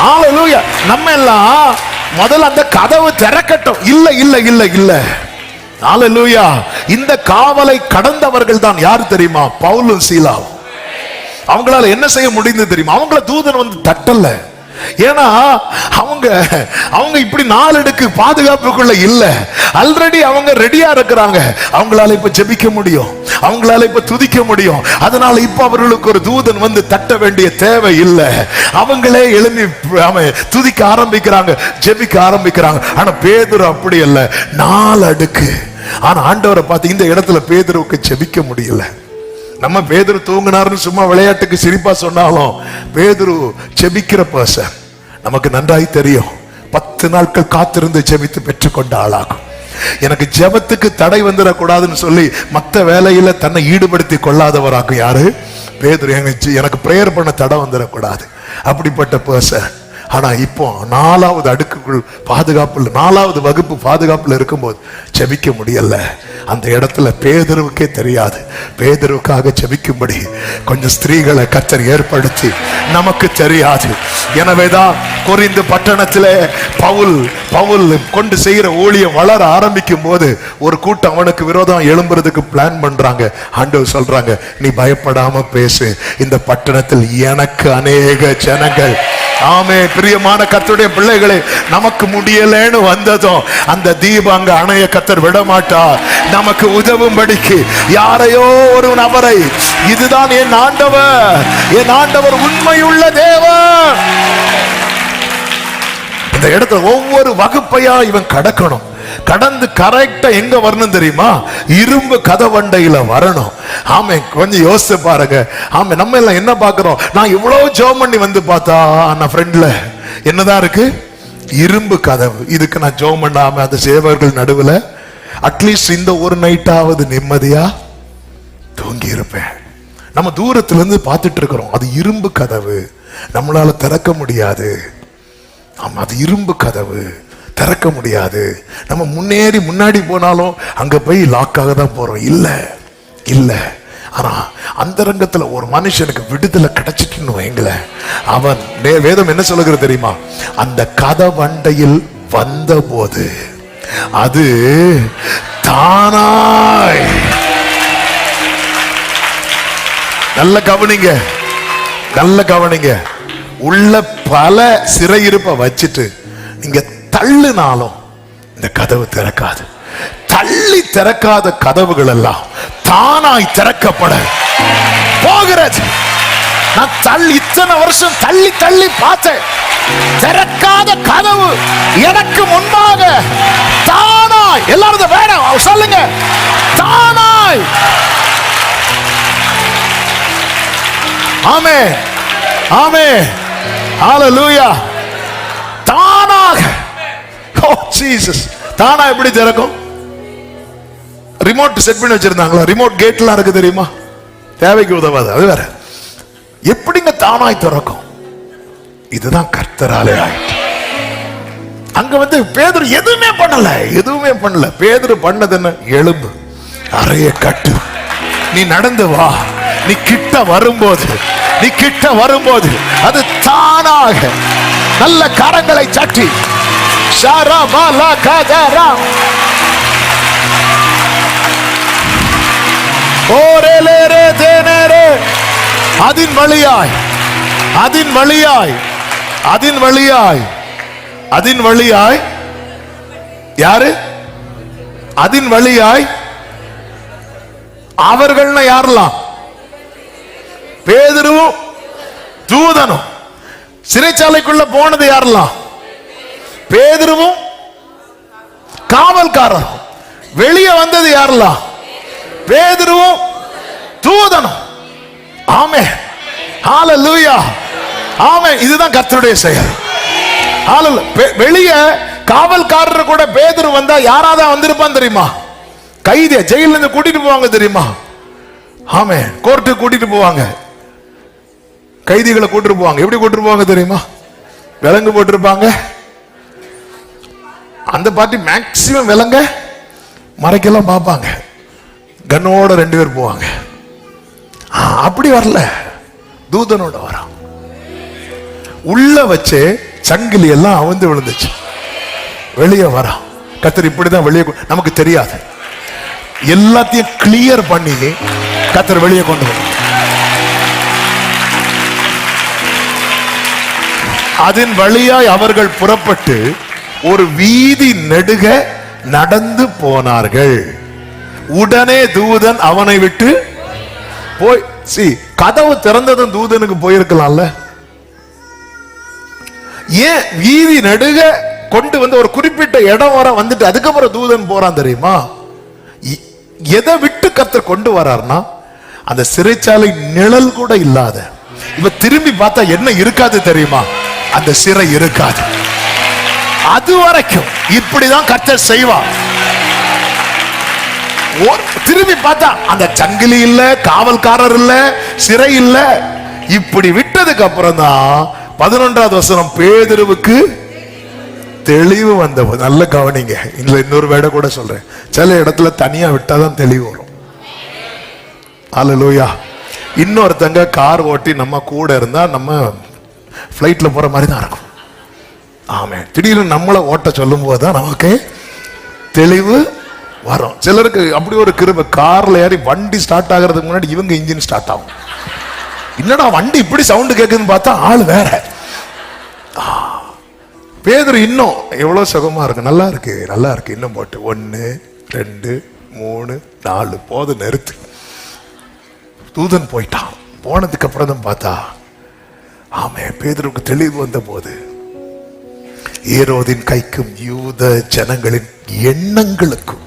ஹல்லேலூயா. நம்ம எல்லாம் முதல்ல அந்த கதவு திறக்கட்டும். இல்ல இல்ல இல்ல இல்ல. ஹல்லேலூயா. இந்த காவலை கடந்தவர்கள் தான் யார் தெரியுமா? பவுலும் சீலாவும். அவங்களால என்ன செய்ய முடிந்தது தெரியுமா? அவங்கள தூதன் வந்து தட்டல. ஏன்னா அவங்க இப்படி 4 அடுக்கு பாதுகாப்புக்குள்ள இல்ல, ஆல்ரெடி அவங்க ரெடியா இருக்கிறாங்க. அவங்களால இப்ப ஜெபிக்க முடியும், அவங்களால இப்ப துதிக்க முடியும். அதனால இப்ப அவர்களுக்கு ஒரு தூதன் வந்து தட்ட வேண்டிய தேவை இல்லை. அவங்களே எழுப்பி துதிக்க ஆரம்பிக்கிறாங்க, ஜெபிக்க ஆரம்பிக்கிறாங்க. ஆனா பேதுரு அப்படி அல்ல, 4 அடுக்கு. ஆனா ஆண்டவரை பார்த்து இந்த இடத்துல பேதுருவுக்கு ஜெபிக்க முடியல. நம்ம பேதுரு தூங்கினார்னு சும்மா விளையாட்டுக்கு சிரிப்பா சொன்னாலும், பேதுரு ஜெபிக்கிற பர்சன். நமக்கு நன்றாய் தெரியும், 10 நாட்கள் காத்திருந்து ஜெபித்து பெற்றுக்கொண்ட ஆளாகும். எனக்கு ஜெபத்துக்கு தடை வந்துடக்கூடாதுன்னு சொல்லி மற்ற வேலையில தன்னை ஈடுபடுத்தி கொள்ளாதவராகும் யாரு? பேதுரு. எனக்கு பிரேயர் பண்ண தடை வந்துடக்கூடாது, அப்படிப்பட்ட பர்சன். ஆனா இப்போ 4வது அடுக்குக்குள் பாதுகாப்புல, 4வது வகுப்பு பாதுகாப்புல இருக்கும்போது ஜெபிக்க முடியல. அந்த இடத்துல பேதுருவுக்கே தெரியாது, பேதுருவுக்காக ஜெபிக்கும்படி கொஞ்சம் ஸ்திரீகளை கர்த்தர் ஏற்படுத்தி நமக்கு தெரியாது. எனவேதான் கொரிந்து பட்டணத்திலே பவுல் கொண்டு செய்கிற ஊழியம் வளர ஆரம்பிக்கும் போது ஒரு கூட்டம் அவனுக்கு விரோதம் எழும்புறதுக்கு பிளான் பண்றாங்க. ஆண்டவர் சொல்றாங்க, நீ பயப்படாம பேசு, இந்த பட்டணத்தில் எனக்கு அநேக ஜனங்கள். ஆமே. பிரியமான கர்த்தருடைய பிள்ளைகளே, நமக்கு முடியலன்னு வந்ததும் அந்த தீபம் அங்க அணைய கர்த்தர் விட மாட்டார். நமக்கு உதவும்படிக்கு யாரையோ ஒரு நபரை, இதுதான் என் ஆண்டவர் உண்மையுள்ள தேவன். இந்த இடத்துல ஒவ்வொரு வகுப்பையா இவன் கடக்கணும். கடந்து கரெக்டா எங்க வரணும் தெரியுமா? இரும்பு கதவண்டையில வரணும். ஆமே. கொஞ்சம் யோசிச்சு பாருங்க. ஆமே. நம்ம எல்லாம் என்ன பாக்குறோம்? நான் இவ்வளவு ஜெபம் பண்ணி வந்து பார்த்தா நான் ஃப்ரெண்ட்ல என்னதான் இருக்கு? இரும்பு கதவு. இதுக்கு நான் ஜெபம் பண்ணாம அந்த சேவர்கள் நடுவுல அட்லீஸ்ட் இந்த ஒரு நைட்டாவது நிம்மதியா தூங்கி இருப்பேன். நம்ம தூரத்துல இருந்து பார்த்துட்டு இருக்கிறோம், அது இரும்பு கதவு, நம்மளால திறக்க முடியாது. ஆமா, அது இரும்பு கதவு, திறக்க முடியாது. நம்ம முன்னாடி போனாலும் அங்க போய் லாக்காக தான் போறோம். இல்ல. ஆனா அந்த ரங்கத்துல ஒரு மனுஷனுக்கு விடுதலை கிடைச்சிட்டுன்னு வைங்கள, அவன் வேதம் என்ன சொல்லுகிறது தெரியுமா? அந்த கதவண்டையில் வந்த போது அது தானாய், நல்ல கவனிங்க, உள்ள பல சிறையிருப்ப வச்சுட்டு நீங்க தள்ளுனாலும் இந்த கதவு திறக்காது. தள்ளி திறக்காத கதவுகள் எல்லாம் தானாய் திறக்கப்பட போகிறது. நான் இத்தனை வருஷம் தள்ளி தள்ளி பார்த்தேன். திறக்காத கதவு எனக்கு முன்பாக தானாய், எல்லாரும் வேணும் சொல்லுங்க, தானாய். ஆமென் ஆமென் ஹல்லேலூயா. தானாக, ஓ ஜீசஸ். தானா எப்படி திறக்கும்? ரிமோட் செட் பண்ணி வச்சிருந்தாங்களா? ரிமோட் கேட்லாம் இருக்கு தெரியுமா? தேவைக்கு உதவாது, அது வேற. எப்படிங்க தானாய் திறக்கும்? இதுதான் கர்த்தராலே ஆயிற்று. அங்க வந்து பேதுரு எதுவுமே பண்ணல. பேதுரு பண்ணது என்ன? எழும்பு, அறைய கட்டு, நீ நடந்து வா. நீ கிட்ட வரும்போது அது தானாக நல்ல கரங்களை சட்டி அதின் வழியாய் யாரு? அதின் வழியாய் அவர்கள்னா யாரெல்லாம்? பேதுருவும் தூதனும். சிறைச்சாலைக்குள்ள போனது யாரெல்லாம்? பேதுருவும் காவல்காரரும். வெளியே வந்தது யாரெல்லாம்? பேதுருவும் தூதனும். ஆமென் ஹல்லேலூயா. ஆமென். இதுதான் கர்த்தருடைய செயல். வெளியே காவல்காரர் கூட பேதுரு வந்தா யாராவது வந்திருப்பான் தெரியுமா? கைதிய ஜெயில இருந்து கூட்டிட்டு போவாங்க தெரியுமா? ஆமென். கோர்ட்டுக்கு கூட்டிட்டு போவாங்க, கைதிகளை கூட்டிட்டு போவாங்க. எப்படி கூட்டிட்டு போவாங்க தெரியுமா? விலங்கு போட்டிருப்பாங்க. அந்த பார்ட்டி மேக்சிமம் விலங்க மறைக்கெல்லாம் பார்ப்பாங்க. கண்ணோட 2 பேர் போவாங்க. அப்படி வரல, தூதனோட வரான். உள்ள வச்சு சங்கிலி எல்லாம் அவிழ்ந்து விழுந்துச்சு. வெளியே வரான். கர்த்தர் இப்படிதான் வெளியே, நமக்கு தெரியாது, எல்லாத்தையும் கிளியர் பண்ணி கர்த்தர் வெளியே கொண்டு வர. அதன் வழியாய் அவர்கள் புறப்பட்டு ஒரு வீதி நெடுக நடந்து போனார்கள். உடனே தூதன் அவனை விட்டு போய், கதவு திறந்ததும் தூதனுக்கு போயிருக்கலாம்ல. ஏன் வீதி நெடுக கொண்டு வந்து ஒரு குறிப்பிட்ட இடம் வர வந்துட்டு அதுக்கப்புறம் தூதன் போறான் தெரியுமா? எதை விட்டு கர்த்தர் கொண்டு வரார்னா, அந்த சிறைச்சாலை நிழல் கூட இல்லாத, இப்ப திரும்பி பார்த்தா என்ன இருக்காது தெரியுமா? அந்த சிறை இருக்காது. அது வரைக்கும் இப்படிதான் கர்த்தர் செய்வார். திரும்பி பார்த்தா அந்த சங்கிலி இல்ல, காவல்காரர் இல்ல, சிறை இல்ல. இப்படி விட்டதுக்கு அப்புறம் தான் 11வது வசனம், பேதுருவுக்கு தெளிவு வந்த. நல்ல கவனிங்க, இன்னொரு வேட கூட சொல்றேன். சில இடத்துல தனியா விட்டாதான் தெளிவு வரும். ஹல்லேலூயா. இன்னொருத்தங்க கார் ஓட்டி நம்ம கூட இருந்தா நம்ம பிளைட்ல போற மாதிரி தான் இருக்கும். ஆமென். திடீர்னு நம்மளை ஓட்ட சொல்லும் போதுதான் நமக்கு தெளிவு வரும். சிலருக்கு அப்படி ஒரு கிருபை, கார்ல ஏறி வண்டி ஸ்டார்ட் ஆகிறதுக்கு முன்னாடி இவங்க இன்ஜின் ஸ்டார்ட் ஆகும். என்னடா வண்டி இப்படி சவுண்ட் கேக்குதுன்னு பார்த்தா ஆள் வேற. பேதுரு இன்னும் எவ்வளவு சுகமா இருக்கு, நல்லா இருக்கு, இன்னும் போட்டு 1 2 3 4 போது நிறுத்து. தூதன் போயிட்டான். போனதுக்கு அப்புறம் தான் பார்த்தா, ஆமே, பேதுருக்கு தெளிவு வந்த போது ஏரோதின் கைக்கும் யூத ஜனங்களின் எண்ணங்களுக்கும்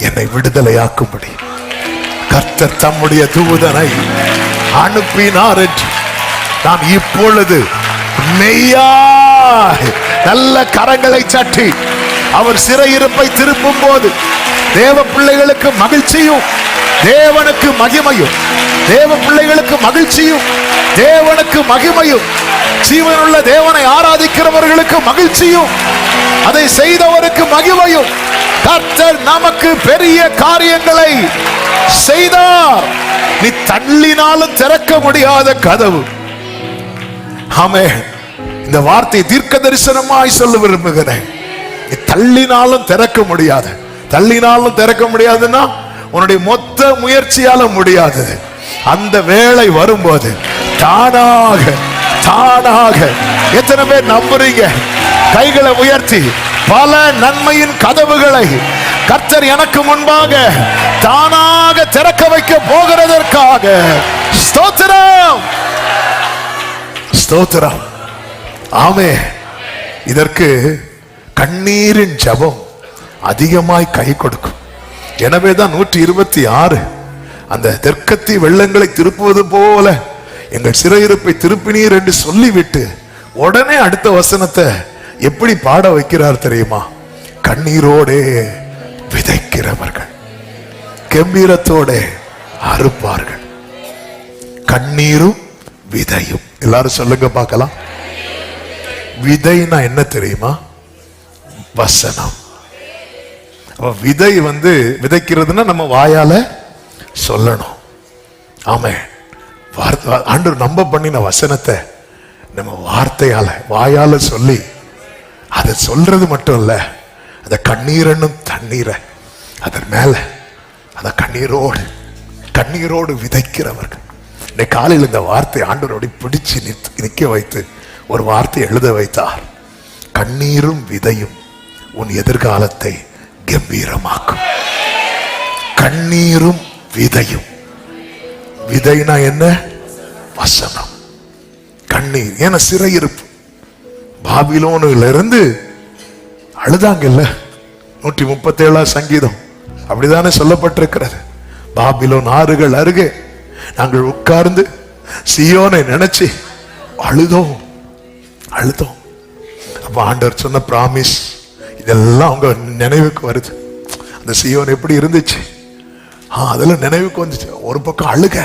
என்னை விடுதலையாக்கும்படி கர்த்தர் தம்முடைய தூதனை அனுப்பினார் என்று நாம் இப்பொழுது மெய்யாய் நல்ல கரங்களை சட்டி அவர் சிறையிருப்பை திருப்பும் போது தேவ பிள்ளைகளுக்கு மகிழ்ச்சியும் தேவனுக்கு மகிமையும், தேவ பிள்ளைகளுக்கு மகிழ்ச்சியும் தேவனுக்கு மகிமையும், ஜீவனுள்ள தேவனை ஆராதிக்கிறவர்களுக்கு மகிழ்ச்சியும், அதை செய்தவருக்கு மகிமையும். கர்த்தர் நமக்கு பெரிய காரியங்களை செய்தார். நீ தள்ளினாலும் திறக்க முடியாத கதவு. ஆமென். இந்த வார்த்தை தீர்க்க தரிசனமாய் சொல்ல விரும்புகிறேன். நீ தள்ளினாலும் திறக்க முடியாது. தள்ளினாலும் திறக்க முடியாதுன்னா உன்னுடைய மொத்த முயற்சியால முடியாது. அந்த வேளை வரும்போது தானாக தானாக. எத்தனை பேர் நம்புறீங்க? கைகளை உயர்த்தி பல நன்மையின் கதவுகளை கர்த்தர் எனக்கு முன்பாக தானாக திறக்க வைக்க போகிறதற்காக ஸ்தோத்திரம், ஸ்தோத்திரம். ஆமே. இதற்கு கண்ணீரின் ஜெபம் அதிகமாய் கை கொடுக்கும். எனவேதான் 126 அந்த தெற்கத்தி வெள்ளங்களை திருப்புவது போல எங்கள் சிறையிருப்பை திருப்பினீர் என்று சொல்லிவிட்டு உடனே அடுத்த வசனத்தை எப்படி பாட வைக்கிறார் தெரியுமா? கண்ணீரோடே விதைக்கிறவர்கள் கம்பீரத்தோட அறுப்பார்கள். கண்ணீரும் விதையும். எல்லாரும் சொல்லுங்க பார்க்கலாம். விதைனா என்ன தெரியுமா? வசனம். விதை விதைக்கிறதுனா நம்ம வாயால சொல்லணும். ஆமே. ஆண்டவர் நம்ப பண்ணின வசனத்தை நம்ம வார்த்தையால வாயால சொல்லி அதை சொல்றது மட்டும் இல்ல, அந்த கண்ணீரனும் தண்ணீரை அதன் மேல அத கண்ணீரோடு விதைக்கிறவர்கள். இன்னைக்கு காலையில் இந்த வார்த்தை ஆண்டவரோட பிடிச்சு நிக்க வைத்து ஒரு வார்த்தை எழுத வைத்தார். கண்ணீரும் விதையும் உன் எதிர்காலத்தை கம்பீரமாக்கும். கண்ணீரும் விதையும். விதைனா என்ன? வசனம். கண்ணீர். ஏன்னா சிறையிருப்பு. பாபிலோனில இருந்து அழுதாங்கல்ல. 137 சங்கீதம் அப்படிதானே சொல்லப்பட்டிருக்கிறது. பாபிலோன் ஆறுகள் அருகே நாங்கள் உட்கார்ந்து சியோனை நினைச்சு அழுதோம். அப்ப ஆண்டவர் சொன்ன பிராமிஸ் இதெல்லாம் அவங்க நினைவுக்கு வருது. அந்த சியோன் எப்படி இருந்துச்சு அதெல்லாம் நினைவுக்கு வந்துச்சு. ஒரு பக்கம் அழுக,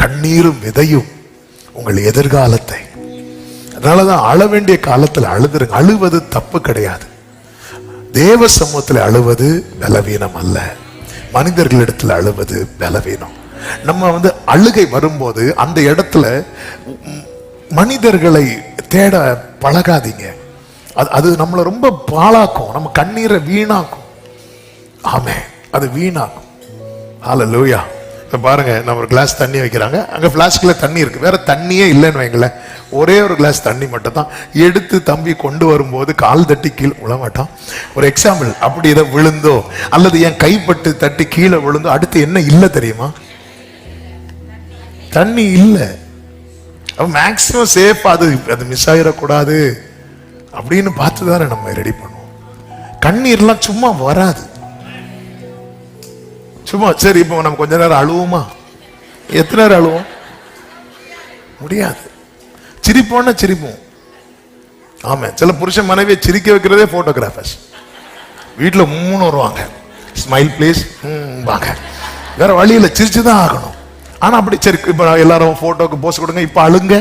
கண்ணீரும் விதையும் உங்கள் எதிர்காலத்தை. அதனாலதான் அழ வேண்டிய காலத்தில் அழுதுருங்க. அழுவது தப்பு கிடையாது. தேவ சமூகத்தில் அழுவது பலவீனம் அல்ல, மனிதர்களிடத்தில் அழுவது பலவீனம். நம்ம அழுகை வரும்போது அந்த இடத்துல மனிதர்களை தேட பழகாதீங்க. அது நம்மளை ரொம்ப பாழாக்கும், நம்ம கண்ணீரை வீணாக்கும். ஆமே, அது வீணாக்கும். ஹல்லேலூயா. இப்ப பாருங்க, நம்ம ஒரு கிளாஸ் தண்ணி வைக்கிறாங்க, அங்க பிளாஸ்க்ல தண்ணி இருக்கு, வேற தண்ணியே இல்லைன்னு வைங்களேன். ஒரே ஒரு கிளாஸ் தண்ணி மட்டும் தான் எடுத்து தம்பி கொண்டு வரும்போது கால் தட்டி கீழே விழ மாட்டான். ஒரு எக்ஸாம்பிள், அப்படி ஏதோ விழுந்தோ அல்லது என் கைப்பட்டு தட்டி கீழே விழுந்தோ அடுத்து என்ன இல்லை தெரியுமா? தண்ணி இல்லை. மேக்சிமம் சேஃப், அது மிஸ் ஆயிடக்கூடாது அப்படின்னு பார்த்து தானே நம்ம ரெடி பண்ணுவோம். கண்ணீர்லாம் சும்மா வராது. சும்மா சரி இப்போ நம்ம கொஞ்ச நேரம் அழுவோமா? எத்தனை நேரம் அழுவோம்? முடியாது. சிரிப்போம்னா சிரிப்போம். ஆமா, சில புருஷன் மனைவியை சிரிக்க வைக்கிறதே போட்டோகிராஃபர்ஸ். வீட்டில் 3 வருவாங்க, ஸ்மைல் ப்ளீஸ் வாங்க, வேற வழியில் சிரிச்சுதான் ஆகணும். ஆனா அப்படி சரி இப்ப எல்லாரும் போட்டோக்கு போஸ் கொடுங்க, இப்ப அழுங்க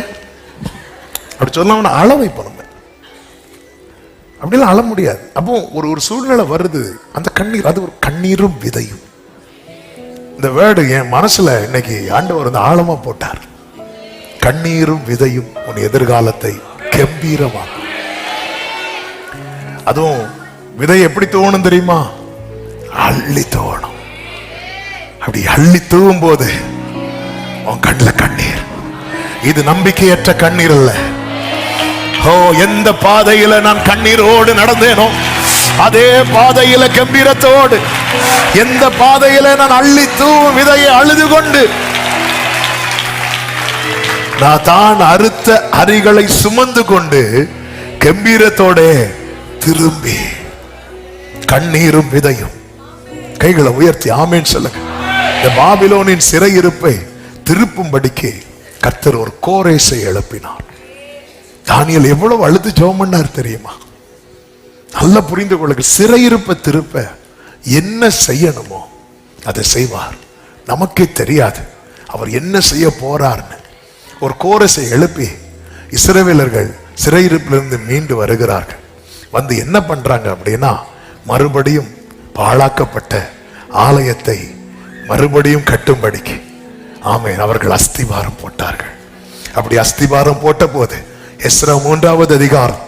அப்படி சொல்லாம அழ வைப்போம். நம்ம அப்படிலாம் அழ முடியாது. அப்போ ஒரு சூழ்நிலை வருது, அந்த கண்ணீர், அது ஒரு கண்ணீரும் விதையும். இந்த வேர்டு என் மனசுல இன்னைக்கு ஆண்டவர் ஆழமா போட்டார். கண்ணீரும் விதையும் உன் எதிர்காலத்தை கம்பீரமாக்கும். அதுவும் விதை எப்படி தோணும் தெரியுமா? அள்ளி தோணும். அப்படி அள்ளி தூவும் போது உன் கண்ணில் கண்ணீர். இது நம்பிக்கையற்ற கண்ணீர் அல்ல. எந்த பாதையில நான் கண்ணீரோடு நடந்தேனோ அதே பாதையில கம்பீரத்தோடு, எந்த பாதையில நான் அள்ளி தூவும் விதையை அழுது கொண்டு நான் தான் அறுத்த அரிகளை சுமந்து கொண்டு கம்பீரத்தோட திரும்பி, கண்ணீரும் விதையும். கைகளை உயர்த்தி ஆமேன் சொல்லுங்க. இந்த பாபிலோனின் சிறையிருப்பை திருப்பும்படிக்கு கர்த்தர் ஒரு கோரேசை எழுப்பினார். தானியேல் எவ்வளவு அழுது ஜெபம் பண்ணார் தெரியுமா? நல்லா புரிந்து கொள்ளுங்க. சிறையிருப்பை திருப்ப என்ன செய்யணுமோ அதை செய்வார். நமக்கே தெரியாது அவர் என்ன செய்ய போறார்னு. ஒரு கோரேசை எழுப்பி இஸ்ரவேலர்கள் சிறையிருப்பிலிருந்து மீண்டு வருகிறார்கள். வந்து என்ன பண்றாங்க அப்படின்னா, மறுபடியும் பாழாக்கப்பட்ட ஆலயத்தை மறுபடியும் கட்டும்படிக்கு ஆமென் அவர்கள் அஸ்திவாரம் போட்டார்கள். அப்படி அஸ்திவாரம் போட்ட போது எஸ்ரா 3வது அதிகாரம்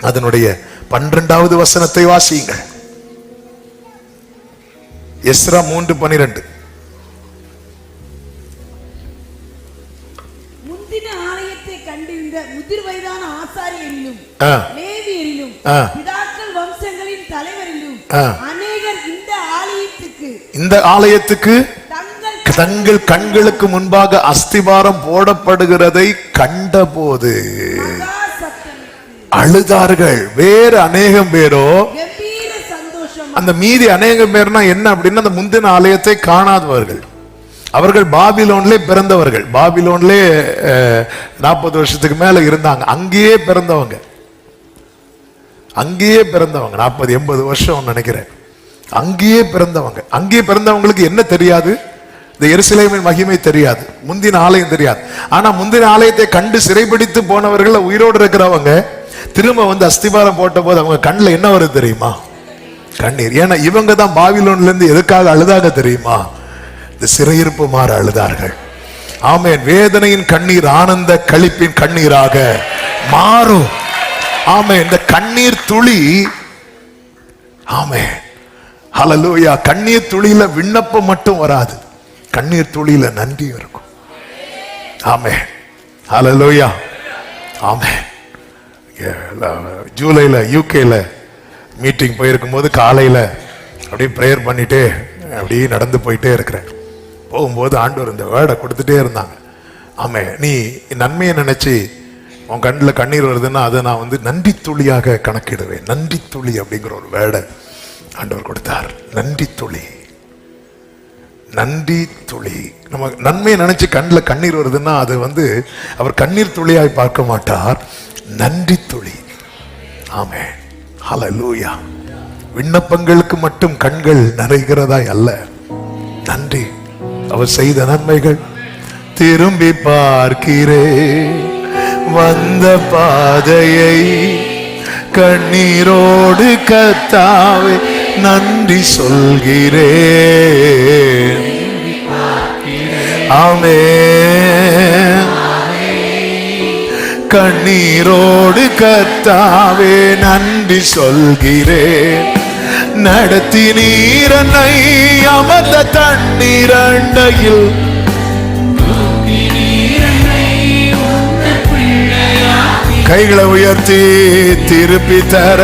அதனுடைய 12வது வசனத்தை வாசியுங்கள். எஸ்ரா 3:12. முந்தின ஆலயத்தை கண்டிருந்த முதிர் வயதான ஆசாரியரிலும் லேவியரிலும் பிதாக்கள் வம்சங்களின் தலைவரிலும் அநேகர் இந்த இந்த ஆலயத்துக்கு தங்கள் கண்களுக்கு முன்பாக அஸ்திபாரம் போடப்படுகிறதை கண்டபோது அழுதார்கள். வேறு அநேகம் பேரோ, அந்த மீதி அநேகம் பேர்னா என்ன அப்படின்னா, அந்த முந்தின ஆலயத்தை காணாதவர்கள். அவர்கள் பாபிலோன்லே பிறந்தவர்கள். பாபிலோன்லே 40 வருஷத்துக்கு மேல இருந்தாங்க. அங்கேயே பிறந்தவங்க, 40-80 வருஷம் நினைக்கிறேன். அங்கேயே பிறந்தவங்களுக்கு என்ன தெரியாது? இந்த எருசலேமின் மகிமை தெரியாது, முந்தின ஆலயம் தெரியாது. ஆனா முந்தின ஆலயத்தை கண்டு சிறைபிடித்து போனவர்கள் உயிரோடு இருக்கிறவங்க திரும்ப வந்து அஸ்திபாரம் போட்ட போது அவங்க கண்ணில் என்ன வருது தெரியுமா? கண்ணீர். ஏன்னா இவங்க தான் பாபிலோன்ல இருந்து எதுக்காக அழுதாக தெரியுமா? இந்த சிறையிருப்பு மாற அழுதார்கள். ஆமென். வேதனையின் கண்ணீர் ஆனந்த களிப்பின் கண்ணீராக மாறும். ஆமென். இந்த கண்ணீர் துளி, ஆமென், ஹல்லேலூயா, கண்ணீர் துளியில விண்ணப்பம் மட்டும் வராது, கண்ணீர் துளியில நன்றி இருக்கும். ஆமென், ஹல்லேலூயா, ஆமென். ஜூலைல யூகேல மீட்டிங் போயிருக்கும் போது காலையில அப்படியே பிரேயர் பண்ணிட்டே அப்படியே நடந்து போயிட்டே இருக்கிறேன். போகும்போது ஆண்டவர் இந்த வேர்டை கொடுத்துட்டே இருந்தாங்க. ஆமே, நீ நன்மையை நினைச்சு உன் கண்ணில் கண்ணீர் வருதுன்னா அதை நான் வந்து நன்றி துளியாக கணக்கிடுவேன். நன்றி துளி அப்படிங்கிற ஒரு வேர்டை ஆண்டவர் கொடுத்தார். நன்றி துளி, நன்றி துளி. நம்ம நன்மையை நினைச்சு கண்ணில் கண்ணீர் வருதுன்னா அது வந்து அவர் கண்ணீர் துளியாய் பார்க்க மாட்டார், நன்றி துளி. ஆமென், ஹல்லேலூயா. விண்ணப்பங்களுக்கு மட்டும் கண்கள் நிறைகிறதாய் அல்ல, நன்றி. அவர் செய்த நன்மைகள் திரும்பி பார்க்கிறேன், வந்த பாதையை கண்ணீரோடு கர்த்தாவே நன்றி சொல்கிறேன். ஆமென். கண்ணீரோடு கர்த்தாவே நன்றி சொல்கிறேன். நடத்தி நீரனை அமர்ந்த தண்ணீரண்டையில் கைகளை உயர்த்தி திருப்பி தர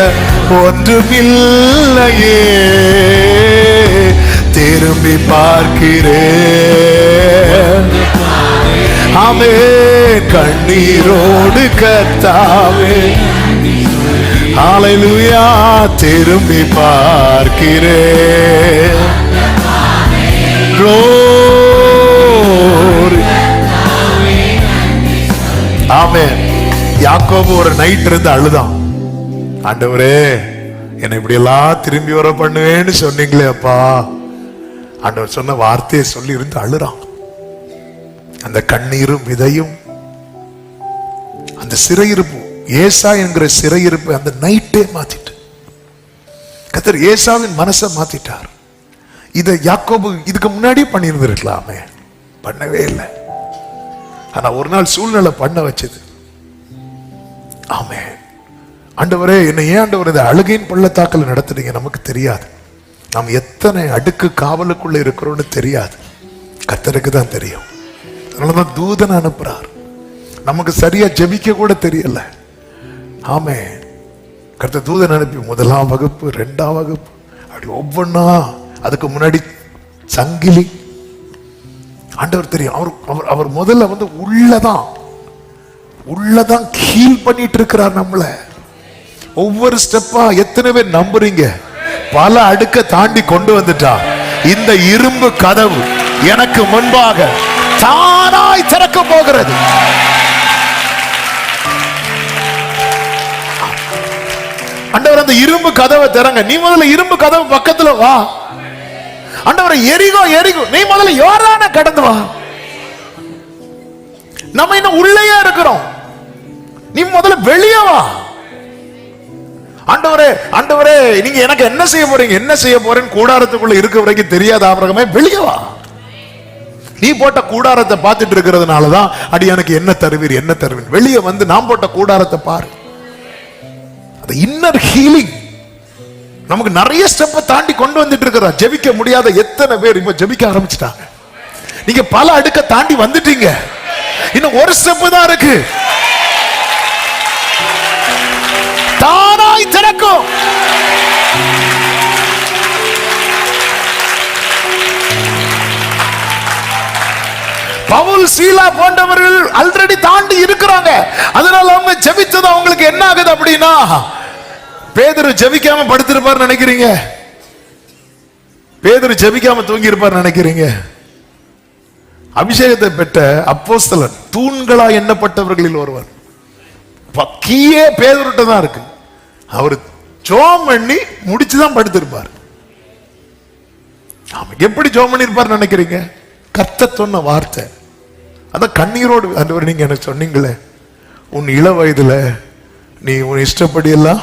ஒன்றுமில்லையே, திரும்பி பார்க்கிறேன். ஆமென். கண்ணீரோடு கர்த்தாவே ஹல்லேலூயா திரும்பி பார்க்கிறேன். Glory. ஆமென். யாக்கோபு ஒரு நைட் இருந்து அழுதான். ஆண்டவரே, என்னை இப்படி எல்லாம் திரும்பி வர பண்ணுவேன்னு சொன்னீங்களே அப்பா. ஆண்டவர் சொன்ன வார்த்தையை சொல்லி இருந்து அழுறான். அந்த கண்ணீரும் விதையும் அந்த சிறையிருப்பு, ஏசா என்கிற சிறையிருப்பு அந்த நைட்டே மாத்திட்டு கர்த்தர் ஏசாவின் மனசை மாத்திட்டார். இதை யாக்கோபு இதுக்கு முன்னாடி பண்ணியிருந்திருக்கலாமே, பண்ணவே இல்லை. ஆனா ஒரு நாள் சூழ்நிலை பண்ண வச்சது. ஆமென். ஆண்டவரே, என்னை ஏன் ஆண்டவர் இந்த அழுகையின் பள்ளத்தாக்கில் நடத்துறீங்க? நமக்கு தெரியாது, நாம் எத்தனை அடுக்கு காவலுக்குள்ள இருக்கிறோம்னு தெரியாது, கர்த்தருக்கு தான் தெரியும். அதனாலதான் தூதன் அனுப்புறார். நமக்கு சரியா ஜெபிக்க கூட தெரியல. ஆமே, கர்த்தர் தூதன் அனுப்பி 1ஆம் வகுப்பு 2ஆம் வகுப்பு அப்படி ஒவ்வொன்னா, அதுக்கு முன்னாடி சங்கிலி. ஆண்டவர் தெரியும். அவர் முதல்ல வந்து உள்ளதான் ஹீல் பண்ணிட்டு இருக்கிறார் நம்மள. ஒவ்வொரு ஸ்டெப்பா எத்தனை பேர் நம்புறீங்க? பல அடுக்க தாண்டி கொண்டு வந்துட்டா இந்த இரும்பு கதவு எனக்கு முன்பாக தானாய் திறக்க போகிறது. ஆண்டவர், அந்த இரும்பு கதவை திறங்க. நீ முதல்ல இரும்பு கதவு பக்கத்துல வா. ஆண்டவர், எரிகோ நீ முதல்ல யோர்தானை கடந்து வா. நம்ம இன்னும் உள்ளேயே இருக்கிறோம், நீ முதல்ல வெளியே வா. ஆண்டவரே நீங்க எனக்கு என்ன செய்ய போறேன்னு கூடாரத்துக்குள்ள இருக்க வரைக்கும் தெரியாத ஆபிரகாமே, வெளியே வா. நீ போட்ட கூடாரத்தை பார்த்துட்டு இருக்கிறதுனாலதான் அடியானுக்கு என்ன தருவீர். வெளியே வந்து நான் போட்ட கூடாரத்தை பாரு. அது இன்னர் ஹீலிங். நமக்கு நிறைய ஸ்டெப்பை தாண்டி கொண்டு வந்துட்டு இருக்கிறோம். ஜெபிக்க முடியாத எத்தனை பேர் இப்ப ஜெபிக்க ஆரம்பிச்சிட்டாங்க. நீங்க பல அடுக்க தாண்டி வந்துட்டீங்க, இன்னும் ஒரு ஸ்டெப் தான் இருக்கு. தானாய் திறக்கும். பவுல் சீலா போன்றவர்கள் ஆல்ரெடி தாண்டி இருக்கிறாங்க. அதனால அவங்க ஜெபித்தது அவங்களுக்கு என்ன ஆகுது அப்படின்னா, பேதுரு ஜெபிக்காம படுத்திருப்பார் நினைக்கிறீங்க? பேதுரு ஜெபிக்காம தூங்கி இருப்பார் நினைக்கிறீங்க? அபிஷேகத்தை பெற்ற அப்போஸ்தலன், தூண்களா எண்ணப்பட்டவர்களில் ஒருவர், பக்கியே பேதுருட்ட தான் இருக்கு. அவர் ஜெபம் பண்ணி முடிச்சுதான் படுத்திருப்பார். எப்படி ஜெபம் பண்ணி இருப்பார் நினைக்கிறீங்க? கர்த்தர் சொன்ன வார்த்தை, அத கண்ணீரோடு, ஆண்டவரே நீங்க எனக்கு சொன்னீங்களே, உன் இள வயதுல நீ உன் இஷ்டப்படி எல்லாம்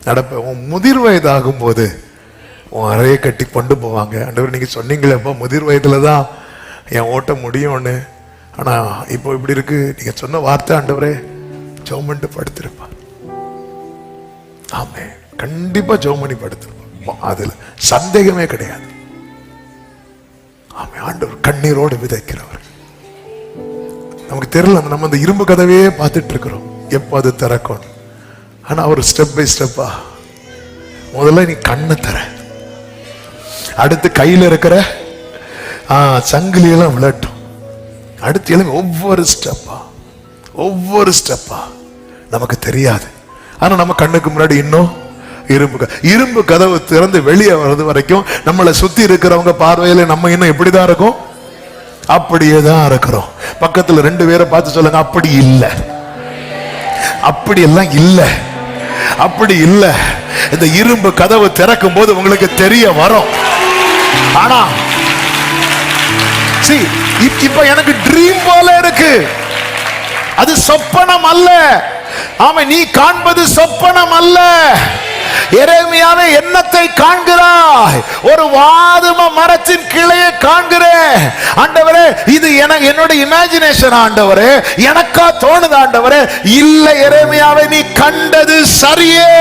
நடப்ப, உன் முதிர் வயது ஆகும் போது உன் அறையை கட்டி கொண்டு போவாங்க. ஆண்டவரே நீங்க சொன்னீங்களே, அப்ப முதிர் வயதுலதான் என் ஓட்ட முடியும்னு. ஆனா இப்போ இப்படி இருக்கு, நீங்க சொன்ன வார்த்தை ஆண்டவரே, ஜெபம் பண்ணிட்டு படுத்திருப்பார். ஆமே, கண்டிப்பா ஜெபம் பண்ணி படுத்திருப்பார், அதுல சந்தேகமே கிடையாது. ஆமே, ஆண்டவர் கண்ணீரோடு விதைக்கிறவர். நமக்கு தெரியல, நம்ம அந்த இரும்பு கதவையே பார்த்துட்டு இருக்கிறோம், எப்போ அது திறக்கும். ஆனா அவர் ஸ்டெப் பை ஸ்டெப்பா, முதல்ல நீ கண்ணை தர, அடுத்து கையில இருக்கிற சங்கிலியெல்லாம் விளட்டும், அடுத்து எழுங்க, ஒவ்வொரு ஸ்டெப்பா நமக்கு தெரியாது. ஆனா நம்ம கண்ணுக்கு முன்னாடி இன்னும் இரும்பு கதவு திறந்து வெளியே வர்றது வரைக்கும் நம்மளை சுத்தி இருக்கிறவங்க பார்வையில நம்ம இன்னும் எப்படிதான் இருக்கும்? அப்படியேதான் இருக்கிறோம். பக்கத்துல 2 பேரை பார்த்து சொல்லுங்க, அப்படி இல்ல, அப்படி எல்லாம் இல்ல, அப்படி இல்ல. இந்த இரும்பு கதவு திறக்கும் போது உங்களுக்கு தெரிய வரும். ஆனா இப்ப எனக்கு ட்ரீம் போல இருக்கு, அது சொப்பனம் அல்ல. ஆமா, நீ காண்பது சொப்பனம் அல்ல. எரேமியாவே எண்ணத்தை காண்கிறாய், ஒரு வாதும மரத்தின் கிளையை காண்கிறேன். ஆண்டவரே, இது என்னோட இமேஜினேஷன் ஆண்டவரே, எனக்கா தோணுது ஆண்டவரே? இல்ல எரேமியாவே, நீ கண்டது சரியே.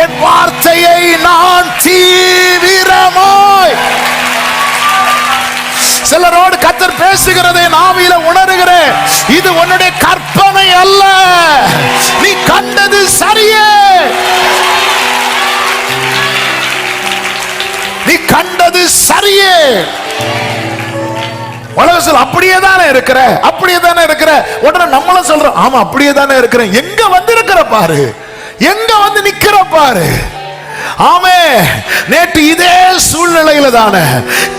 என் வார்த்தையை நான் தீவிரமாய் சிலரோடு கர்த்தர் பேசுகிறதை நாவில உணர்கிறேன். இது உன்னுடைய கற்பனை அல்ல, நீ கண்டது சரியே, நீ கண்டது சரியே. உலக சொல்ல அப்படியே தானே இருக்கிற, அப்படியே தானே இருக்கிற. உடனே நம்மளும் சொல்றோம், ஆமா அப்படியே தானே இருக்கிறேன். எங்க வந்து இருக்கிற பாரு, எங்க வந்து நிக்கிற பாரு. ஆமே, நேற்று இதே சூழ்நிலையில தானே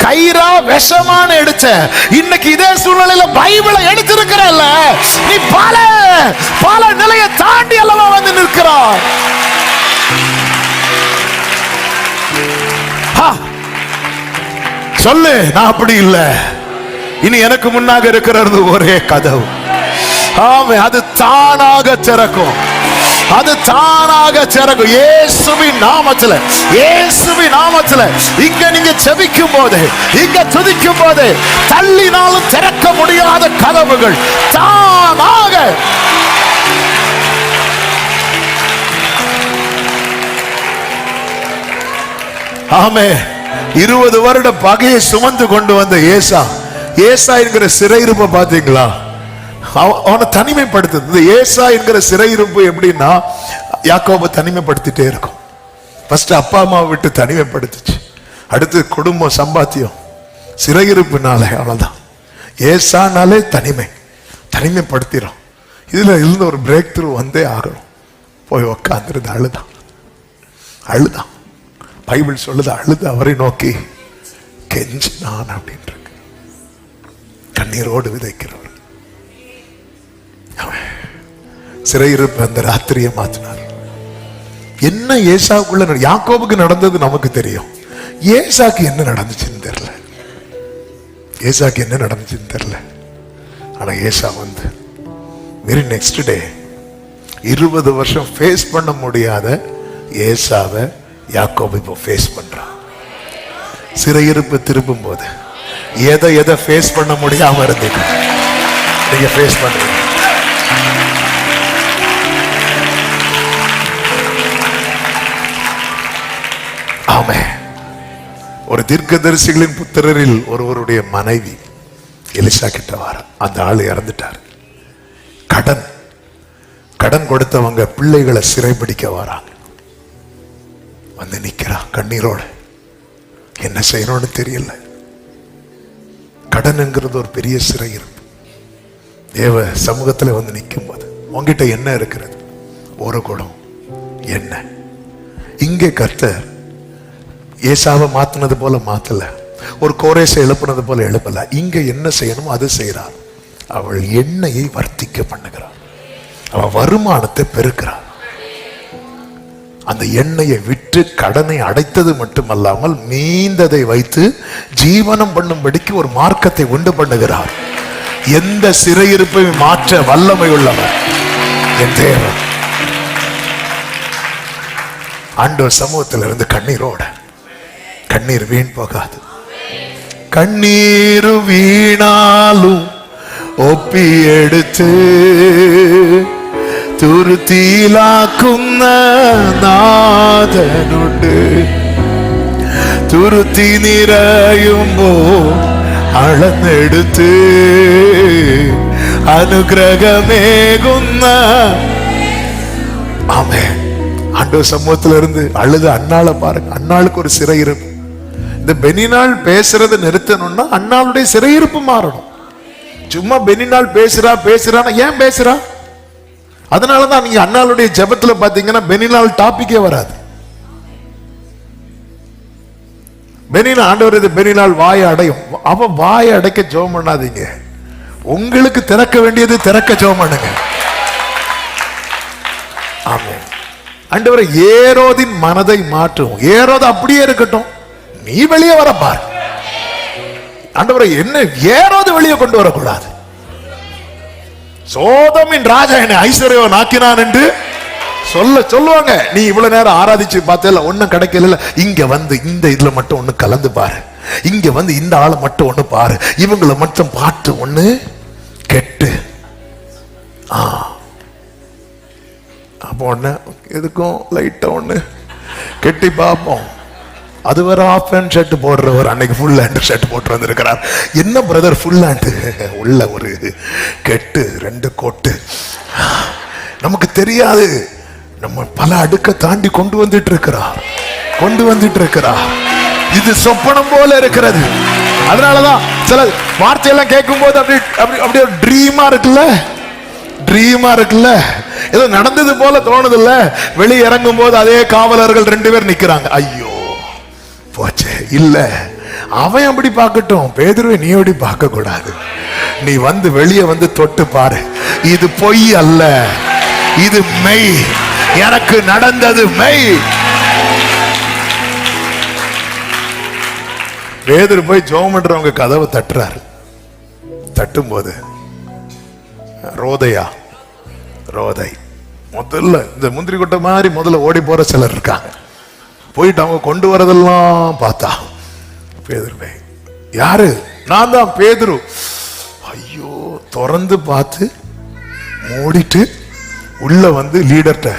கைரா விஷமான எடுத்த, இன்னைக்கு இதே சூழ்நிலையில பைபிளை எடுத்திருக்கிறல்ல. நீ பல நிலையை தாண்டி அல்லவா வந்து நிற்கிறாய். சொல்லு, நான் அப்படி இல்லை, இனி எனக்கு முன்னாக இருக்கிறது ஒரே கதவு. ஆமே, அது தானாக திறக்கும், அது தானாக திறக்கும். இயேசுவின் நாமத்துல, இயேசுவின் நாமத்துல இங்க நீங்க ஜெபிக்கும் போது, இங்க துதிக்கும் போது, தள்ளினாலும் திறக்க முடியாத கதவுகள் தானாக. ஆமே, 20 வருட பகையை சுமந்து கொண்டு வந்த ஏசா என்கிற சிறையிருப்பை பாத்தீங்களா? அவனை தனிமைப்படுத்து. ஏசா என்கிற சிறையிருப்பு எப்படின்னா, யாக்கோபை தனிமைப்படுத்திட்டே இருக்கும். ஃபர்ஸ்ட் அப்பா அம்மாவை விட்டு தனிமைப்படுத்துச்சு, அடுத்து குடும்பம் சம்பாத்தியம், சிறையிருப்புனால. அவ்வளவுதான், ஏசானாலே தனிமைப்படுத்திடும். இதுல இருந்து ஒரு பிரேக் த்ரூ வந்தே ஆகணும். போய் உக்காந்துருந்து அழுதான். பைபிள் சொல்லுது, அழுது அவரை நோக்கி கெஞ்சினான் அப்படின்னு இருக்கு. கண்ணீரோடு விதைக்கிறவர். சிறையிருப்பு அந்த ராத்திரியை மாத்தினார். என்ன ஏசாவுக்குள்ள யாக்கோபுக்கு நடந்தது நமக்கு தெரியும், ஏசாக்கு என்ன நடந்துச்சுன்னு தெரியல. ஆனா ஏசா வந்து வெரி நெக்ஸ்ட் டே 20 வருஷம் ஃபேஸ் பண்ண முடியாத ஏசாவை யாக்கோபு இப்போ ஃபேஸ் பண்றான். சிறையிருப்பு திரும்பும் போது எதை ஃபேஸ் பண்ண முடியாம இருந்தீங்க, நீங்க ஃபேஸ் பண்றீங்க. ஆமே, ஒரு தீர்க்கதரிசிகளின் புத்திரரில் ஒருவருடைய மனைவி எலிசா கிட்ட வர, அந்த ஆள் இறந்துட்டார். கடன் கொடுத்தவங்க பிள்ளைகளை சிறைபிடிக்க வராங்க. வந்து நிக்கிறா கண்ணீரோட, என்ன செய்யணும்னு தெரியல. கடன்ங்கிறது ஒரு பெரிய சிறையிருப்பு. தேவ சமூகத்துல வந்து நிற்கும் போது உங்ககிட்ட என்ன இருக்கிறது? ஒரு குடம் என்ன. இங்கே கர்த்தர் ஏசாவை மாத்தினது போல மாத்தல, ஒரு கோரேசை எழுப்புனது போல எழுப்பல. இங்க என்ன செய்யணுமோ அது செய்யறார். அவள் எண்ணெயை வர்த்திக்க பண்ணுகிறார், அவள் வருமானத்தை பெருக்கிறார். அந்த எண்ணெயை விற்று கடனை அடைத்தது மட்டுமல்லாமல் மீந்ததை வைத்து ஜீவனம் பண்ணும்படிக்கு ஒரு மார்க்கத்தை உண்டு பண்ணுகிறார். எந்த சிறையிருப்பையும் மாற்ற வல்லமை உள்ளவர் என் தேவன். ஆண்டவர் சமூகத்திலிருந்து கண்ணீரோட, கண்ணீர் வீண் போகாது. கண்ணீரு வீணாலும் ஒப்பி எடுத்து തുരുത്തിയിലാക്കുന്ന നാഥനുണ്ട്. തുരുത്തി നിറയുമ്പോ അളന്നെടുത്ത് അനുഗ്രഹമേകുന്ന ஆமென். ஆண்டவர் சமூகத்துல இருந்து அழுத அண்ணாளை பாருங்க. அண்ணாளுக்கு ஒரு சிறையிருப்பு. இந்த பெனினாள் பேசுறதை நிறுத்தணும்னா அண்ணாளுடைய சிறையிருப்பு மாறணும். சும்மா பெனினாள் பேசுறான்னா ஏன் பேசுறா? அதனாலதான் நீங்க அண்ணாளுடைய ஜெபத்துல பாத்தீங்கன்னா பெனினாள் டாபிக்கே வராது. பெனினாள் ஆண்டவர் இது பெனினாள் வாயை அடையும். அவ வாயை அடைக்க ஜெபம் பண்ணாதீங்க. உங்களுக்கு திறக்க வேண்டியது திறக்க ஜெபம் பண்ணுங்க. ஆமென். ஆண்டவரே ஏரோதின் மனதை மாற்றும். ஏரோது அப்படியே இருக்கட்டும், நீ வெளியே வர பார். ஆண்டவரே என்ன ஏரோது வெளியே கொண்டு வரக்கூடாது. சோதமின் ராஜா என்னை ஐஸ்வர்யவன் ஆக்கினான் என்று சொல்லுவாங்க. நீ இவ்வளவு நேரம் ஆராதிச்சு பார்த்தல ஒன்னும் கிடைக்கல, இங்க வந்து இந்த இதுல மட்டும் ஒண்ணு கலந்து பாரு, இங்க வந்து இந்த ஆளை மட்டும் ஒண்ணு பாரு, இவங்களை மட்டும் பாட்டு ஒண்ணு கெட்டு அப்போ ஒண்ணு எதுக்கும் லைட்டா ஒண்ணு கெட்டி பார்ப்போம். அது வேற ஆஃப் ஹேண்ட் ஷர்ட் போடுறவர் அன்னைக்கு ஃபுல் ஹேண்ட் ஷர்ட் போட்டு வந்திருக்கிறார். என்ன பிரதர் ஃபுல் ஹேண்ட் உள்ள ஒரு கெட்டு 2 கோட்டு. நமக்கு தெரியாது, நம்ம பல அடுக்க தாண்டி கொண்டு வந்துட்டு இருக்கிறார். இது சொப்பனம் போல இருக்கிறது. அதனாலதான் சில வார்த்தையெல்லாம் கேட்கும் போது அப்படியே ட்ரீமா இருக்குல்ல, ஏதோ நடந்தது போல தோணுது இல்ல. வெளியே இறங்கும் போது அதே காவலர்கள் 2 பேர் நிக்கிறாங்க. ஐயோ போச்சே. இல்ல, அவன் அப்படி பார்க்கட்டும், பேதுருவை நீ அப்படி பார்க்க கூடாது. நீ வந்து வெளியே வந்து தொட்டு பாரு. இது பொய் அல்ல, இது மெய். எனக்கு நடந்தது மெய். பேதுரு போய் ஜெபம் பண்றவங்க கதவை தட்டுறாரு. தட்டும் போது ரோதை முதல்ல இந்த முந்திரி கொட்டை மாதிரி முதல்ல ஓடி போற சிலர் இருக்காங்க. போயிட்டு அவங்க கொண்டு வரதெல்லாம் பார்த்தா பேதுரு, யாரு? நான் தான் பேதுரு. ஐயோ, திறந்து பார்த்து மூடிட்டு உள்ள வந்து லீடர்ட்ட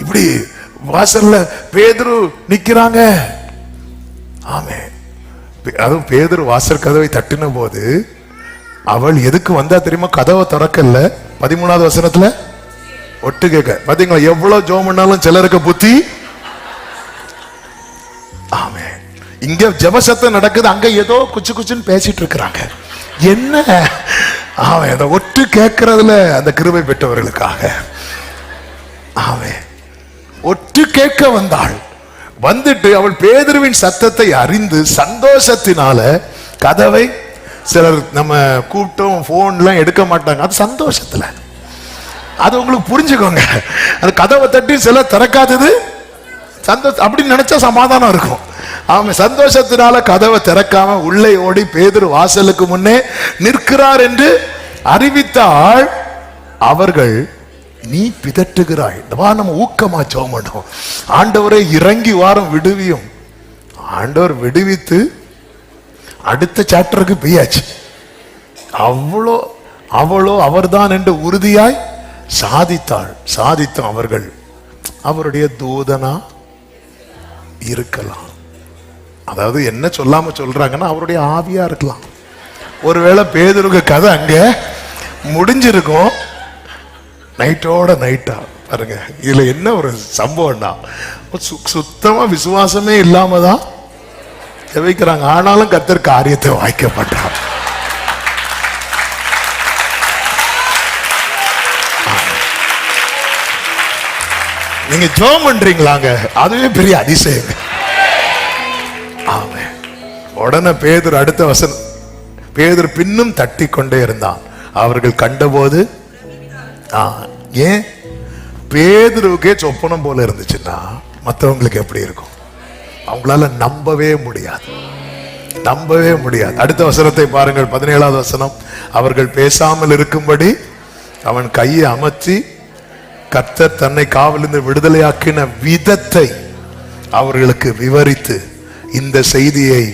இப்படி வாசல்ல பேதுரு நிக்கிறாங்க. ஆமே, அதுவும் பேதுரு வாசல் கதவை தட்டின போது அவள் எதுக்கு வந்தா தெரியுமா? கதவை திறக்கல. 13வது வசனத்துல ஒட்டு கேட்க பாத்தீங்களா? எவ்வளவு ஜெபம் பண்ணாலும் சிலருக்கு புத்தி. ஆமே, இங்க ஜெபசத்தம் நடக்குது, அங்க ஏதோ குச்சுன்னு பேசிட்டு இருக்கிறாங்க. என்ன அவன் அதை ஒட்டு கேட்கறதுல அந்த கிருபை பெற்றவர்களுக்காக அவன் ஒட்டு கேட்க வந்தாள். வந்துட்டு அவள் பேதுருவின் சத்தத்தை அறிந்து சந்தோஷத்தினால கதவை, சிலர் நம்ம கூப்பிட்டோம் போன்லாம் எடுக்க மாட்டாங்க, அது சந்தோஷத்துல. அது உங்களுக்கு புரிஞ்சுக்கோங்க. அது கதவை தட்டி சிலர் திறக்காதது சந்தோஷம். அப்படின்னு நினைச்சா சமாதானம் இருக்கும். அவன் சந்தோஷத்தினால கதவை திறக்காம உள்ளே ஓடி பேதுரு வாசலுக்கு முன்னே நிற்கிறார் என்று அறிவித்தாள். அவர்கள், நீ பிதற்றுகிறாய். நம்ம ஊக்கமா ஜெபம் பண்ணோம். ஆண்டவரை இறங்கி வாரம் விடுவியும். ஆண்டவர் விடுவித்து அடுத்த சாப்டருக்கு போயாச்சு. அவளோ அவர்தான் என்று உறுதியாய் சாதித்தோம். அவர்கள் அவருடைய தூதனா இருக்கலாம். அதாவது என்ன சொல்லாம சொல்றாங்கன்னா அவருடைய ஆவியா இருக்கலாம். ஒருவேளை பேதுருக்கு கதை அங்க முடிஞ்சிருக்கும். நைட்டோட நைட்டா பாருங்க. இதுல என்ன ஒரு சம்பவம்னா, சுத்தமா விசுவாசமே இல்லாம தான் ஜெபிக்கிறாங்க. ஆனாலும் கர்த்தர் காரியத்தை வாய்க்க பண்றார். நீங்க ஜெபம் பண்றீங்களாங்க, அதுவே பெரிய அதிசயம். ஆமென். உடனே பேதுரு அடுத்த வசனம், பேதுரு பின்னும் தட்டி கொண்டே இருந்தான். அவர்கள் கண்டபோது ஏன் பேதுருவுக்கே சொப்பனம் போல இருந்துச்சுன்னா மற்றவங்களுக்கு எப்படி இருக்கும்? அவங்களால நம்பவே முடியாது, நம்பவே முடியாது. அடுத்த வசனத்தை பாருங்கள், 17வது வசனம். அவர்கள் பேசாமல் இருக்கும்படி அவன் கையை அமர்த்தி கர்த்தர் தன்னை காவலிருந்து விடுதலையாக்கின விதத்தை அவர்களுக்கு விவரித்து, இந்த செய்தியை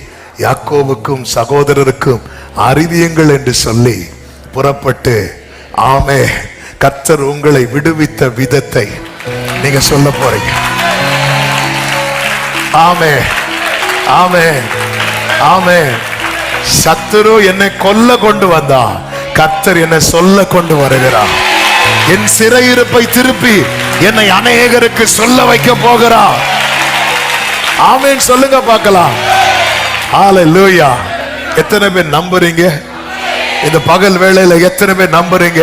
யாக்கோவுக்கும் சகோதரருக்கும் அறிவியுங்கள் என்று சொல்லி புறப்பட்டு, ஆமே, கர்த்தர் உங்களை விடுவித்த விதத்தை நீங்க சொல்ல போறீங்க. ஆமே, ஆமே, ஆமே. சத்துரு என்னை கொல்ல கொண்டு வந்தா, கர்த்தர் என்னை சொல்ல கொண்டு வருகிறார். என் சிறையிருப்பை திருப்பி என்னை அநேகருக்கு சொல்ல வைக்க போகிறார். ஆமென் சொல்லுங்க பார்க்கலாம். ஹல்லேலூயா. எத்தனை பேர் நம்புறீங்க? இந்த பகல் வேளையில எத்தனை பேர் நம்புறீங்க?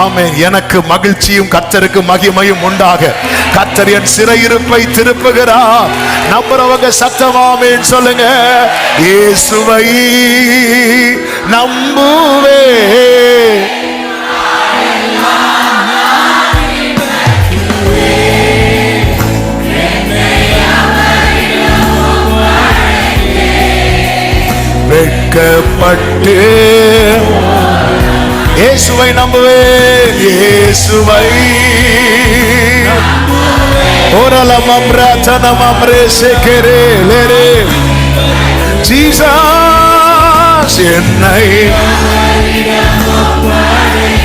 ஆமென். எனக்கு மகிழ்ச்சியும் கர்த்தருக்கு மகிமையும் உண்டாக கர்த்தர் என் சிறையிருப்பை திருப்புகிறார். நம்புறவங்க சத்தமாமேன் சொல்லுங்க. இயேசுவை நம்புவே, வெட்கப்பட்டு இயேசுவை நம்புவேன், இயேசுவை ஓரலமம் ரத்தனமம் ரேசேகரே லேரே ஜீசஸ் என்னை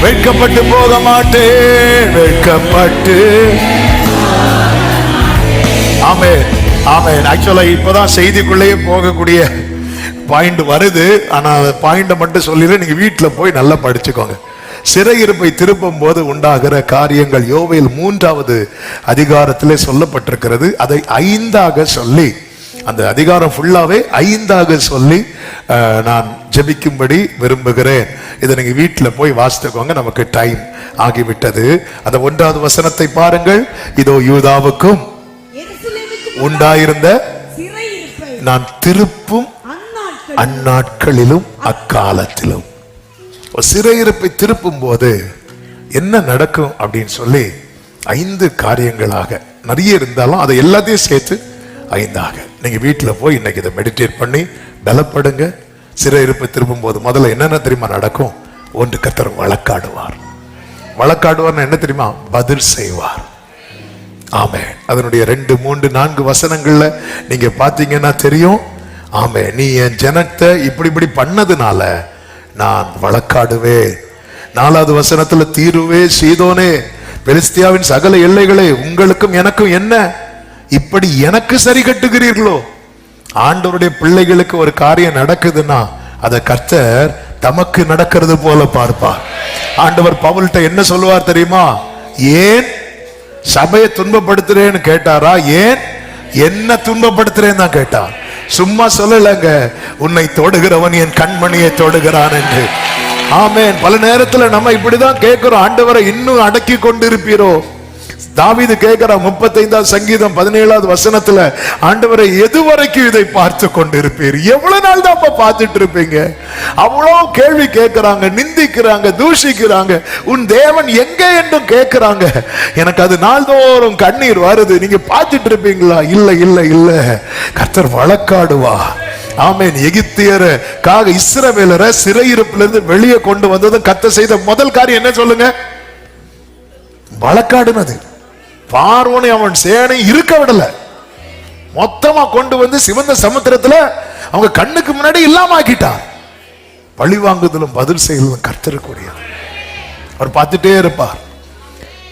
வெட்கப்பட்டு போக மாட்டேன், வெட்கப்பட்டு. ஆமென், ஆமென். ஆக்சுவலா இப்பதான் செய்திக்குள்ளேயே போகக்கூடிய பாயிண்ட் வருது. ஆனா பாயிண்ட மட்டும் சொல்லிடுறேன், நீங்க வீட்டுல போய் நல்லா படிச்சுக்கோங்க. சிறையிருப்பை திருப்பும் போது உண்டாகிற காரியங்கள் யோவேல் 3வது அதிகாரத்திலே சொல்லப்பட்டிருக்கிறது. அதை 5ஆக சொல்லி, அந்த அதிகாரம் ஃபுல்லாவே 5ஆக சொல்லி நான் ஜெபிக்கும்படி விரும்புகிறேன். இதை நீங்க வீட்டுல போய் வாசித்துக்கோங்க, நமக்கு டைம் ஆகிவிட்டது. அந்த 1வது வசனத்தை பாருங்கள். இதோ யூதாவுக்கும் உண்டாயிருந்த நான் திருப்பும் அந்நாட்களிலும் அக்காலத்திலும். சிறையிருப்பை திருப்பும் போது என்ன நடக்கும் அப்படின்னு சொல்லி 5 காரியங்களாக நிறைய இருந்தாலும் அதை எல்லாத்தையும் சேர்த்து 5ஆக நீங்க வீட்டுல போய் இன்னைக்கு இதை மெடிடேட் பண்ணி பலப்படுங்க. சிறையிருப்பை திருப்பும் போது முதல்ல என்னென்ன தெரியுமா நடக்கும்? ஒன்று, கர்த்தர் வழக்காடுவார். வழக்காடுவார்னு என்ன தெரியுமா? பதில் செய்வார். ஆமென். அதனுடைய 2, 3, 4 வசனங்கள்ல நீங்க பாத்தீங்கன்னா தெரியும். ஆமே, நீ என் ஜனத்தை இப்படி பண்ணதுனால நான் வழக்காடுவே. 4வது வசனத்துல தீருவே சீதோனே பெலிஸ்தியாவின் சகல எல்லைகளே, உங்களுக்கும் எனக்கும் என்ன, இப்படி எனக்கு சரி கட்டுகிறீர்களோ? ஆண்டவருடைய பிள்ளைகளுக்கு ஒரு காரியம் நடக்குதுன்னா அதை கர்த்தர் தமக்கு நடக்கிறது போல பார்ப்பார். ஆண்டவர் பவுல்கிட்ட என்ன சொல்லுவார் தெரியுமா? ஏன் சபையை துன்பப்படுத்துறேன்னு கேட்டாரா? ஏன் என்ன துன்பப்படுத்துறேன்னு தான் கேட்டார். சும்மா சொல்லலங்க, உன்னை தொடுகிறவன் என் கண்மணியை தொடுகிறான் என்று. ஆமென். பல நேரத்துல நம்ம இப்படிதான் கேட்கிறோம், ஆண்டவரை இன்னும் அடக்கி கொண்டிருப்பீரோ? தாவீது கேட்கிறான் 35வது சங்கீதம் 17வது வசனத்துல, ஆண்டவரை எதுவரைக்கும் இதை பார்த்து கொண்டிருப்பீர்? எவ்வளவு நாள் தான் பார்த்துட்டு இருப்பீங்க? அவ்வளவு கேள்வி கேட்கிறாங்க, நிந்திக்கிறாங்க, தூஷிக்கிறாங்க. உன் தேவன் எங்க என்றும் கேட்கிறாங்க. எனக்கு அது நாள்தோறும் கண்ணீர் வருது. நீங்க பார்த்துட்டு இருப்பீங்களா? இல்ல இல்ல இல்ல, கர்த்தர் வழக்காடுவா. ஆமென். எகிப்தியருக்காக இஸ்ரவேலரை சிறையிருப்பிலிருந்து வெளியே கொண்டு வந்ததும் கர்த்தர் செய்த முதல் காரியம் என்ன சொல்லுங்க? வழக்காடுனது. பார்வோனை அவன் சேனை இருக்க விடல, மொத்தமா கொண்டு வந்து சிவந்த சமுத்திரத்துல அவங்க கண்ணுக்கு முன்னாடி இல்லாம ஆக்கிட்டார். பழி வாங்குதலும் பதில் செய்யலும் கர்த்தருக்குரிய. அவர் பார்த்துட்டே இருப்பார்.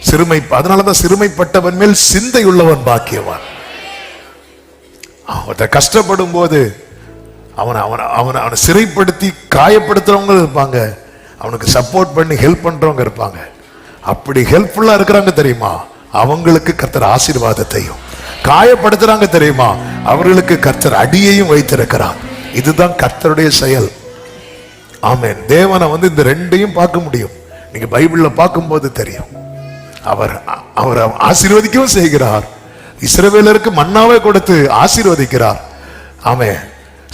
சிறுமை, அதனாலதான் சிறுமைப்பட்டவன் மேல் சிந்தை உள்ளவன் பாக்கியவான். அவன் கஷ்டப்படும் போது அவனை சிறைப்படுத்தி காயப்படுத்துறவங்க இருப்பாங்க, அவனுக்கு சப்போர்ட் பண்ணி ஹெல்ப் பண்றவங்க இருப்பாங்க. அப்படி ஹெல்ப்ஃபுல்லா இருக்கிறாங்க தெரியுமா, அவங்களுக்கு கர்த்தர் ஆசீர்வாதத்தையும், காயப்படுத்துறாங்க தெரியுமா, அவர்களுக்கு கர்த்தர் அடியையும் வைத்திருக்கிறார். இதுதான் கர்த்தருடைய செயல். ஆமென். தேவனை இந்த 2ஐயும் பார்க்க முடியும். நீங்க பைபிள்ல பார்க்கும்போது தெரியும். அவர் ஆசீர்வதிக்கவும் செய்கிறார். இஸ்ரவேலருக்கு மன்னாவை கொடுத்து ஆசீர்வதிக்கிறார். ஆமென்.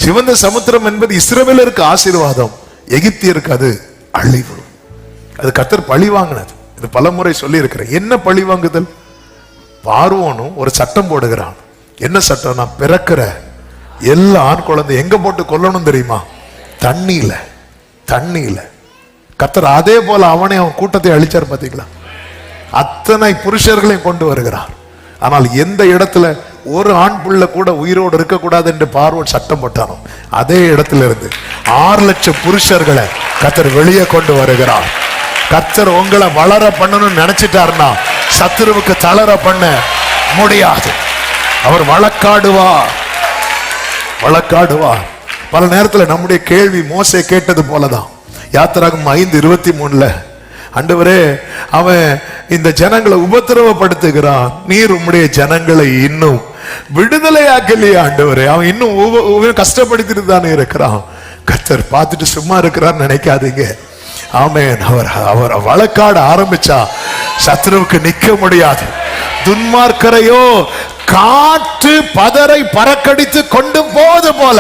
சிவந்த சமுத்திரம் என்பது இஸ்ரவேலருக்கு ஆசீர்வாதம், எகிப்தியருக்கு அது அழிவு. அது கர்த்தர் பழி வாங்கினது. இது பலமுறை சொல்லி இருக்கிறேன். என்ன பழி வாங்குதல்? பார்வோனும் ஒரு சட்டம் போடுகிறான். என்ன சட்டம்? நான் பிறக்கிற எல்லா ஆண் குழந்தை எங்க போட்டு கொல்லணும் தெரியுமா? தண்ணியில. கர்த்தர் அதே போல அவனை அவன் கூட்டத்தை அழிச்சார். பாத்தீங்களா? அத்தனை புருஷர்களையும் கொண்டு வருகிறார். ஆனால் எந்த இடத்துல ஒரு ஆண் புள்ள கூட உயிரோடு இருக்கக்கூடாது என்று பார்வோன் சட்டம் போட்டானோ அதே இடத்துல இருந்து 6 லட்சம் புருஷர்களை கர்த்தர் வெளியே கொண்டு வருகிறார். கர்த்தர் உங்களை வளர பண்ணணும்னு நினைச்சிட்டாருன்னா சத்துருவுக்கு தளர பண்ண முடியாது. அவர் வழக்காடுவார். பல நேரத்தில் நம்முடைய கேள்வி மோசே கேட்டது போலதான். யாத்திராகமம் 5:23 ஆண்டவரே, அவன் இந்த ஜனங்களை உபத்திரவப்படுத்துகிறான், நீர் உம்முடைய ஜனங்களை இன்னும் விடுதலையாக்கலையே ஆண்டவரே, அவன் இன்னும் கஷ்டப்படுத்திட்டு தானே இருக்கிறான். கர்த்தர் பார்த்துட்டு சும்மா இருக்கிறான்னு நினைக்காதீங்க. ஆமென். அவர் வழக்காட ஆரம்பிச்சா சத்ருவுக்கு நிக்க முடியாது. துன்மார்க்கரையோ காற்று பதரை பறக்கடித்து கொண்டு போவது போல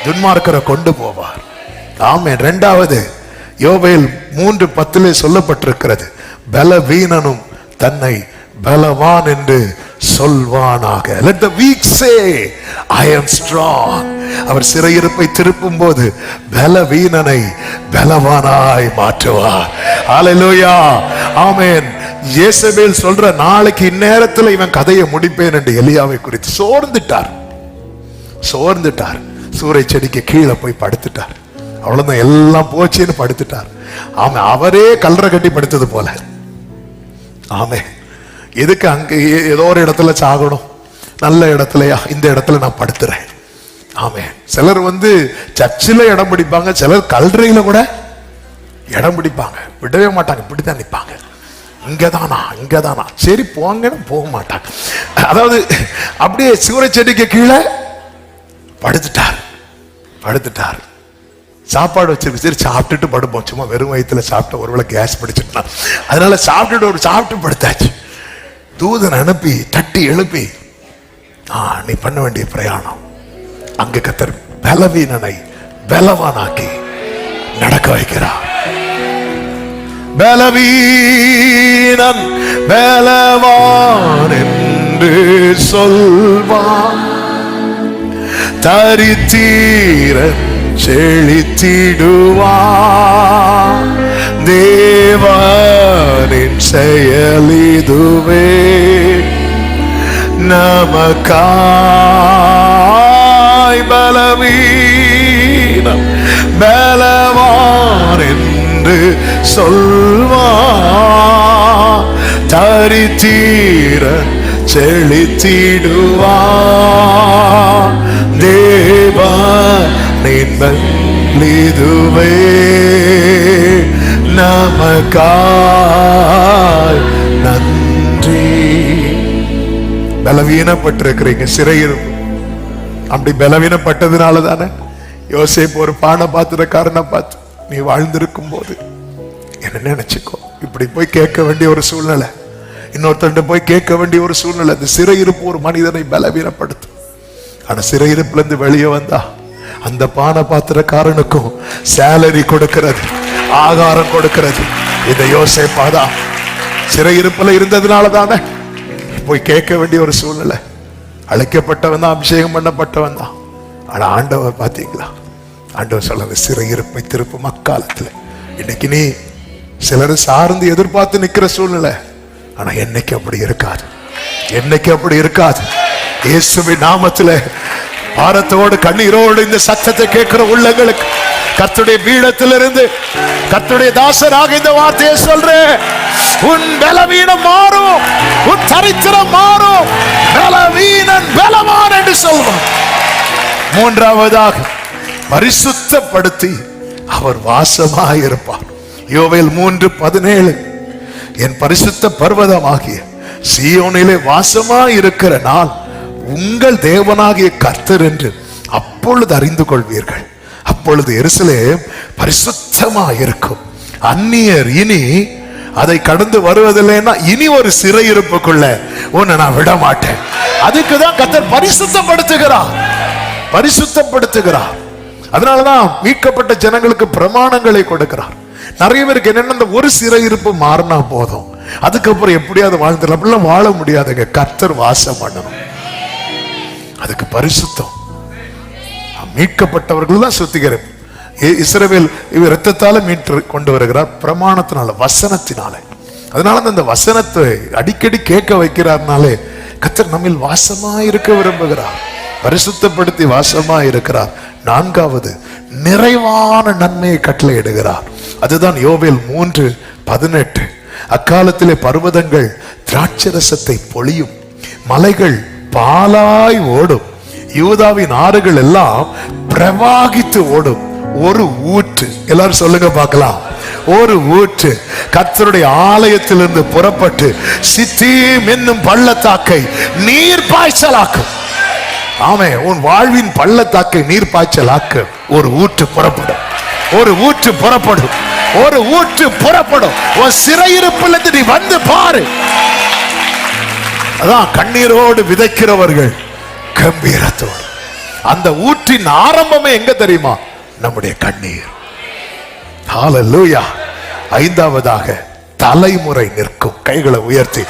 துன்மார்க்கரை கொண்டு போவார். ஆமென். இரண்டாவது யோவேல் 3:10 சொல்லப்பட்டிருக்கிறது, பலவீனனும் தன்னை பலவான் என்று சொல்வானாக. Let the weak say I am strong. அவர் சிறையிருப்பை திருப்பும் போது பலவீனனை பலவானாய் மாற்றுவார். ஹல்லேலூயா. ஆமென். யேசபேல் சொல்ற நாளைக்கு இந்நேரத்தில் இவன் கதையை முடிப்பேன் என்று எலியாவை குறித்து சோர்ந்துட்டார். சூறை செடிக்கு கீழே போய் படுத்துட்டார். அவ்வளவுதான், எல்லாம் போச்சுன்னு படுத்துட்டார். ஆமா, அவரே கல்ற கட்டி படுத்தது போல. ஆமே, எதுக்கு அங்க ஏதோ ஒரு இடத்துல சாகணும்? நல்ல இடத்துலயா? இந்த இடத்துல நான் படுத்துறேன். ஆமே. சிலர் சர்ச்சில் இடம் பிடிப்பாங்க, சிலர் கல்றையில கூட இடம் பிடிப்பாங்க, விடவே மாட்டாங்க, இப்படித்தான் நிற்பாங்க. இங்கதானா சரி போங்கன்னு போக மாட்டாங்க. அதாவது அப்படியே சூறை செடிக்கு கீழே படுத்துட்டார். சாப்பாடு வச்சிருக்கு, சரி சாப்பிட்டுட்டு படுப்போம். சும்மா வெறும் வயிற்றுல சாப்பிட்ட ஒருவேளை கேஸ் பிடிச்சிட்டா, அதனால சாப்பிட்டு படுத்தாச்சு. தூதன் அனுப்பி தட்டி எழுப்பி, நீ பண்ண வேண்டிய பிரயாணம் அங்க கர்த்தர் பலவீனனை பலவானாக்கி நடக்க வைக்கிறார். பலவீனன் பலவான் என்று சொல்வான், தரித்தீரன் செழித்திடுவான். தேவனின் செயலிதுவே, நமக்காய் பலவீனம் பலவான் என்று சொல்வான், தரித்தீரன் செழித்திடுவான். தேவனின் பலிதுவே, நமக்காய் நன்றி. பலவீனப்பட்டிருக்கிறீங்க, சிறையிருப்பு. அப்படி பலவீனப்பட்டதுனால தானே யோசேப்பு ஒரு பானை பாத்திரக்காரனை பார்த்து, நீ வாழ்ந்திருக்கும் போது என்ன நினைச்சுக்கோ, இப்படி போய் கேட்க வேண்டிய ஒரு சூழ்நிலை, இன்னொருத்தர் போய் கேட்க வேண்டிய ஒரு சூழ்நிலை. அந்த சிறையிருப்பு ஒரு மனிதனை பலவீனப்படுத்தும். ஆனா சிறையிருப்புல இருந்து வெளியே வந்தா அந்த பானை பாத்திரக்காரனுக்கும் சேலரி கொடுக்கிறது, ஆகாரம் கொடுக்கிறது இந்த யோசேப்பாதான். சிறையிருப்புல இருந்ததுனால தானே போய் கேட்க வேண்டிய ஒரு சூழ்நிலை. அழைக்கப்பட்டவன் தான், அபிஷேகம் பண்ணப்பட்டவன் தான். ஆனா ஆண்டவர் பாத்தீங்களா, ஆண்டவர் சொல்ல சிறையிருப்பை திருப்பும் அக்காலத்துல. இன்னைக்கு நீ சிலர் சார்ந்து எதிர்பார்த்து நிக்கிற சூழ்நிலை, ஆனா என்னைக்கு அப்படி இருக்காது. இயேசுவின் நாமத்துல பாரத்தோடு கண்ணீரோடு இந்த சத்தத்தை கேட்கிற உள்ளங்களுக்கு கர்த்தருடைய பீடத்திலிருந்து கர்த்தருடைய தாசராக இந்த வார்த்தையை சொல்றேன். உன் பலவீனம் மாறும், உன் தரித்திரம் மாறும். பலவீனன் பலவான் என்று சொல்வான். மூன்றாவதாக பரிசுத்தப்படுத்தி அவர் வாசமாய் இருப்பார். யோவேல் 3:17, என் பரிசுத்த பர்வதமாகிய சீயோனிலே வாசமாய் இருக்கிற நாள் உங்கள் தேவனாகிய கர்த்தர் என்று அப்பொழுது அறிந்து கொள்வீர்கள். அப்பொழுது எருசலேம் பரிசுத்தமாய் இருக்கும், அந்நியர் இனி அதை கடந்து வருவதில்லைன்னா இனி ஒரு சிறையிருப்புக்குள்ள உன்னை நான் விட மாட்டேன். அதுக்குதான் கர்த்தர் பரிசுத்தப்படுத்துகிறார். அதனாலதான் மீட்கப்பட்ட ஜனங்களுக்கு பிரமாணங்களை கொடுக்கிறார். நிறைய பேருக்கு என்னென்ன ஒரு சிறையிருப்பு மாறினா போதும், அதுக்கப்புறம் எப்படியாவது வாழ்ந்துடலாம். அப்படிலாம் வாழ முடியாதுங்க. கர்த்தர் வாசம் பண்ணணும். அதுக்கு பரிசுத்தம். மீட்கப்பட்டவர்கள் தான் சுத்திகரிப்பு. இஸ்ரவேல் இவர் இரத்தத்தால மீட்டு கொண்டு வருகிறார், பிரமாணத்தினால, வசனத்தினால. அதனால அந்த வசனத்தை அடிக்கடி கேட்க வைக்கிறார்னாலே கர்த்தர் நம்மில் வாசமா இருக்க விரும்புகிறார், பரிசுத்தப்படுத்தி வாசமா இருக்கிறார். நான்காவது, நிறைவான நன்மையை கட்டளையிடுகிறார். அதுதான் யோவேல் 3:18. அக்காலத்திலே பர்வதங்கள் திராட்சரசத்தை பொழியும், மலைகள் பாலாய் ஓடும், யூதாவின் ஆறுகள் எல்லாம் பிரவாகித்து ஓடும். ஒரு ஊற்று, எல்லாரும் சொல்லுங்க பார்க்கலாம், ஒரு ஊற்று கர்த்தருடைய ஆலயத்திலிருந்து புறப்பட்டு சித்தீம் என்னும் பள்ளத்தாக்கை நீர் பாய்ச்சலாக்கும். ஆமே, உன் வாழ்வின் பள்ளத்தாக்கை நீர் பாய்ச்சலாக்கு. ஒரு ஊற்று புறப்படும், ஒரு ஊற்று புறப்படும், ஒரு ஊற்று புறப்படும். உன் சிறையிருப்பிலிருந்து நீ வந்து பாரு. அதான் கண்ணீரோடு விதைக்கிறவர்கள் கம்பீரத்தோடு. அந்த ஊற்றின் ஆரம்பமே எங்க தெரியுமா? நம்முடைய கண்ணீர். ஹல்லேலூயா. ஐந்தாவதாக, தலைமுறை நிற்கும். கைகளை உயர்த்தி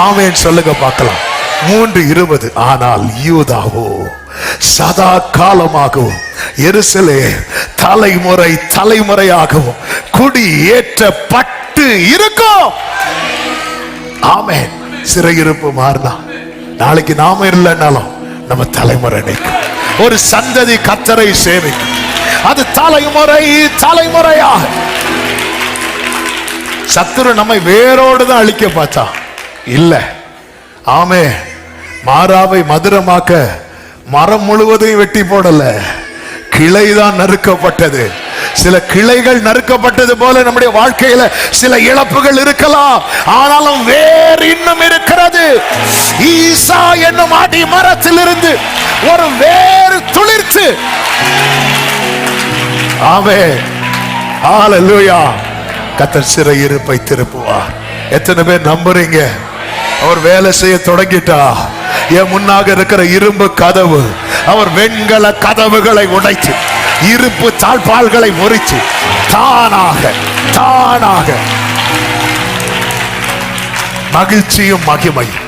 ஆமென் சொல்லுங்க பார்க்கலாம். 3:20. ஆனால் யூதாவோ சதா காலமாகவும், எருசலேம் தலைமுறை தலைமுறையாகவும் குடியேற்றப்பட்டு இருக்கும். ஆமென். சிறையிருப்பு மாறினா நாளைக்கு நாம இல்லைன்னாலும் நம்ம தலைமுறை நிற்கும். ஒரு சந்ததி கர்த்தரை சேவிக்கும். அது தலைமுறை தலைமுறையாக. சத்துரு நம்மை வேரோடு தான் அழிக்க பார்த்தா இல்ல. ஆமே, மாறாவை மதுரமாக்க மரம் முழுவதையும் வெட்டி போடல, கிளைதான் நறுக்கப்பட்டது. சில கிளைகள் நறுக்கப்பட்டது போல நம்முடைய வாழ்க்கையில சில இழப்புகள் இருக்கலாம், ஆனாலும் வேறு இன்னும் இருக்கிறது. ஈசா என்னும் அடி மரத்திலிருந்து ஒரு வேறு துளிர்த்து. ஆமென். ஹல்லேலூயா. கர்த்தர் சிறையிருப்பை திருப்புவார். எத்தனை பேர் நம்புறீங்க? அவர் வேலை செய்ய தொடங்கிட்டா என் முன்னாக இருக்கிற இரும்பு கதவு அவர் வெண்கல கதவுகளை உடைத்து இருப்பு தாழ்பால்களை முறித்து தானாக தானாக மகிழ்ச்சியும் மகிமையும்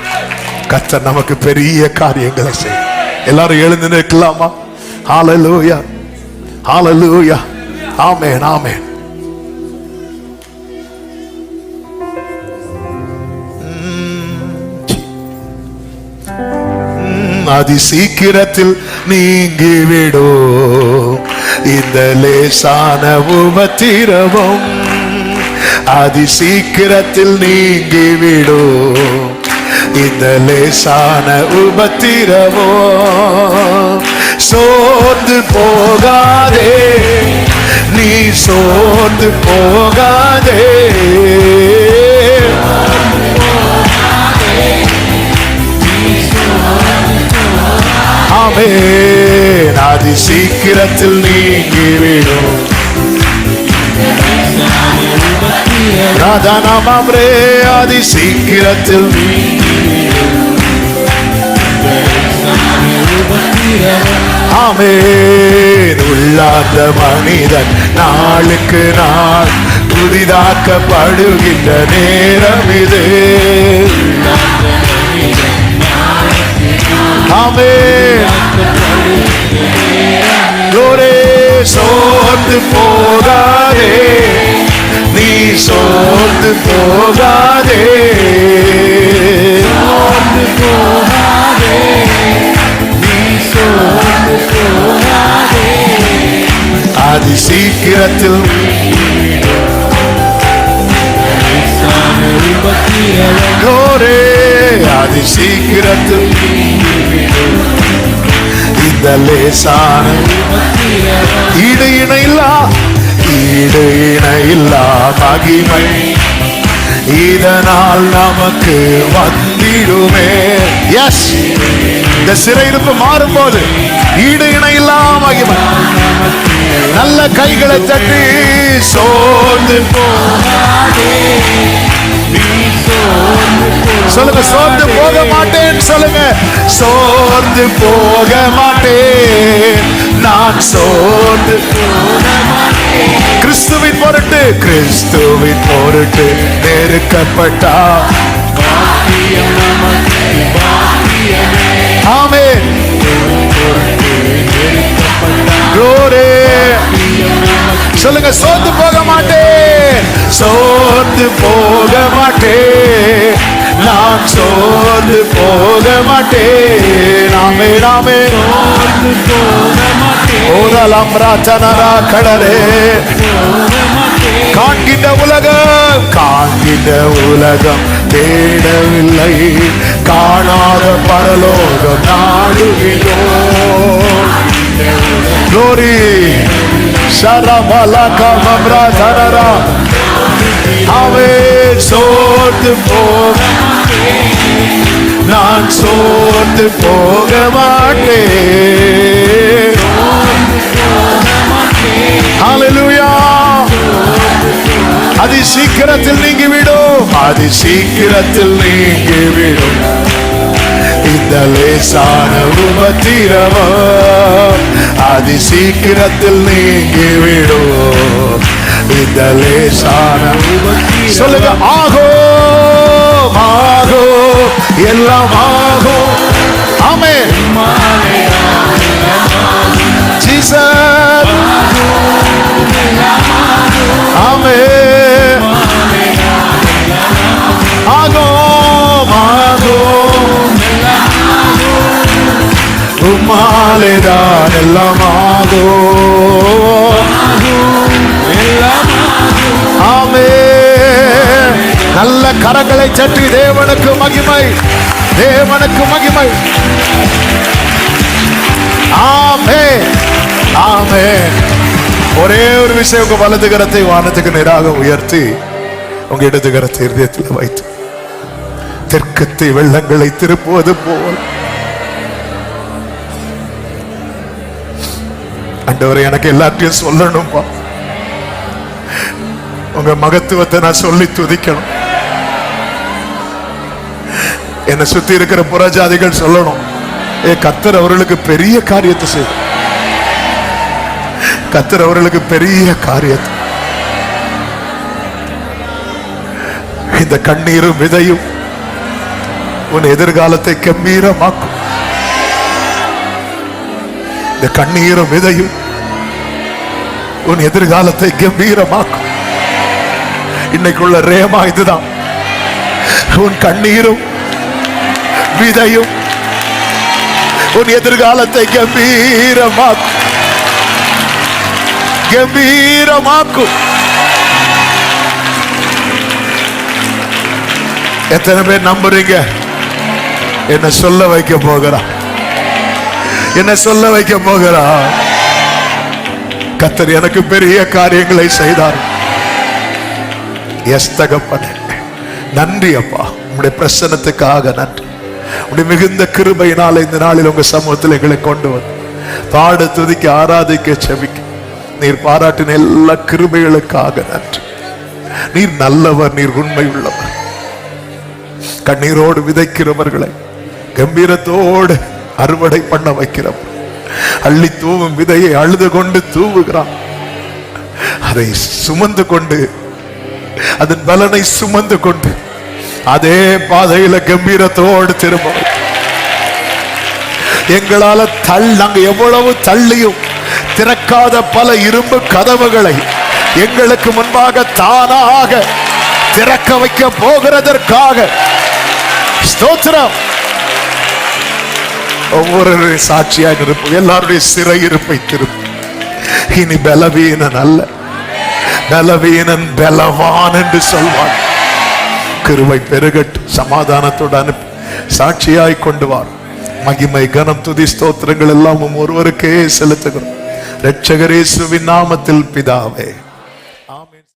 கர்த்தர் நமக்கு பெரிய காரியங்களை செய்யும். எல்லாரும் எழுந்து நிற்கலாமா? ஹல்லேலூயா, ஹல்லேலூயா. ஆமென், ஆமென். அதி சீக்கிரத்தில் நீங்கிவிடும் இந்த லேசான உபத்திரவம். அதி சீக்கிரத்தில் நீங்கிவிடும் இந்த லேசான உபத்திரவம். சோர்ந்து போகாதே, நீ சோர்ந்து போகாதே. ஆமென். அதி சீக்கிரத்தில் நீங்கிவிடும். ராதானாமரே அதி சீக்கிரத்தில். ஆமென். உள்ளார்ந்த மனிதன் நாளுக்கு நாள் புதிதாக்கப்படுகின்ற நேரம் இது. ஆமென். சோர்ந்து போகாதே, நீ சோர்ந்து போகாதே. சோர்ந்து போகாதே, நீ சோர்ந்து போகாதே. அதி சீக்கிரத்தில் அதி சீக்கிரத்தில் இந்த லேசான ஈடு இணையில்லா மகிமை இதனால் நமக்கு வந்திடுமே. எஸ், இந்த சிறையிருப்பு மாறும் போது ஈடு இணை இல்லாம மகிமை. நல்ல கைகளை தட்டி சோர்ந்து சொல்லுங்க, சோர்ந்து போக மாட்டேன் சொல்லுங்க, சோர்ந்து போக மாட்டேன், நான் சோர்ந்து கிறிஸ்துவின் பொருட்டு, கிறிஸ்துவின் பொருட்டு நெருக்கப்பட்டா. ஆமென். glory. சொல்லுங்க, சோர்ந்து போக மாட்டேன், சோர்ந்து போக மாட்டேன், நான் சோர்ந்து போக மாட்டேன். நாமே நாமே ஓரலாம் ராஜனரா கடலே. காண்கின்ற உலகம், காண்கின்ற உலகம் தேடவில்லை, காணாத பரலோகம் நாடுகிறோம். glory. ஷரமலகா மம்ராதனரா. அவே சோர்ந்து போக நான் சோர்ந்து போக மாட்டேன். ஹல்லேலூயா. அதி சீக்கிரத்தில் நீங்கிவிடும், அதி சீக்கிரத்தில் நீங்கிவிடும் இந்த லேசான உபத்திரவம், அதி சீக்கிரத்தில் நீங்கிவிடும் இந்த லேசான. சொல்லுங்க, ஆகோ ஆகோ எல்லாம் ஆகோ. ஆமென். ஜீசஸ். ஆமென். ஆகோ ஆகோ உம்மாலேதான் எல்லாம் ஆகோ. ஆமென். நல்ல கரங்களை சற்றி தேவனுக்கு மகிமை, தேவனுக்கு மகிமை. ஆமென். ஆமென். ஒரே ஒரு விஷயம், உங்க வலது கரத்தை வானத்துக்கு நேராக உயர்த்தி உங்க இடது கரத்தை இதயத்தில் வைத்து தெற்கத்தை வெள்ளங்களை திருப்புவது போல், ஆண்டவரே எனக்கு எல்லாத்தையும் சொல்லணும்பா, உங்க மகத்துவத்தை நான் சொல்லி துதிக்கணும். என்னை சுத்தி இருக்கிற புறஜாதிகள் சொல்லணும், கர்த்தர் அவர்களுக்கு பெரிய காரியத்தை செய்ய, கர்த்தர் அவர்களுக்கு பெரிய காரியத்தை. இந்த கண்ணீரும் விதையும் உன் எதிர்காலத்தை கம்பீரமாக்கும். இந்த கண்ணீரும் விதையும் உன் எதிர்காலத்தை கம்பீரமாக்கும். இன்னைக்குள்ள ரேமா இதுதான். உன் கண்ணீரும் விதையும் உன் எதிர்காலத்தை கம்பீரமாக்கும், கம்பீரமாக்கும். எத்தனை பேர் நம்புறீங்க? என்ன சொல்ல வைக்க போகிறா, என்ன சொல்ல வைக்க போகிறா. கர்த்தர் எனக்கு பெரிய காரியங்களை செய்தார். எஸ் தகப்பனே, நன்றி அப்பா, உங்களுடைய பிரசன்னத்துக்காக நன்றி. உங்களுடைய மிகுந்த கிருபையினால இந்த நாளில் உங்க சமூகத்தில் எங்களை கொண்டு வந்து பாட துதிக்க ஆராதிக்க செபிக்க நீர் பாராட்டின எல்லா கிருபைகளுக்காக நன்றி. நீர் நல்லவர், நீர் உண்மை உள்ளவர். கண்ணீரோடு விதைக்கிறவர்களை கம்பீரத்தோடு அறுவடை பண்ண வைக்கிறவர். அள்ளி தூவும் விதையை அழுது கொண்டு தூவுகிறான். அதை சுமந்து கொண்டு, அதன் பலனை சுமந்து கொண்டு அதே பாதையில கம்பீரத்தோடு திரும்ப எங்களால நாங்க எவ்வளவு தள்ளியும் திறக்காத பல இரும்பு கதவுகளை எங்களுக்கு முன்பாக தானாக திறக்க வைக்க போகிறதற்காக ஸ்தோத்திரம். ஒவ்வொரு சாட்சியாக இருப்போம். எல்லாருடைய சிறையிருப்பை திருப்பி இனி பலவீனன் அல்ல, பலவீனன் பலவான் என்று சொல்வார். கிருபை பெருகட்டு, சமாதானத்தோடு அனுப்பி சாட்சியாய் கொண்டு வார். மகிமை கனம் துதி ஸ்தோத்திரங்கள் எல்லாம் ஒருவருக்கே செலுத்துகிறோம். இரட்சகர் இயேசுவின் நாமத்தில் பிதாவே.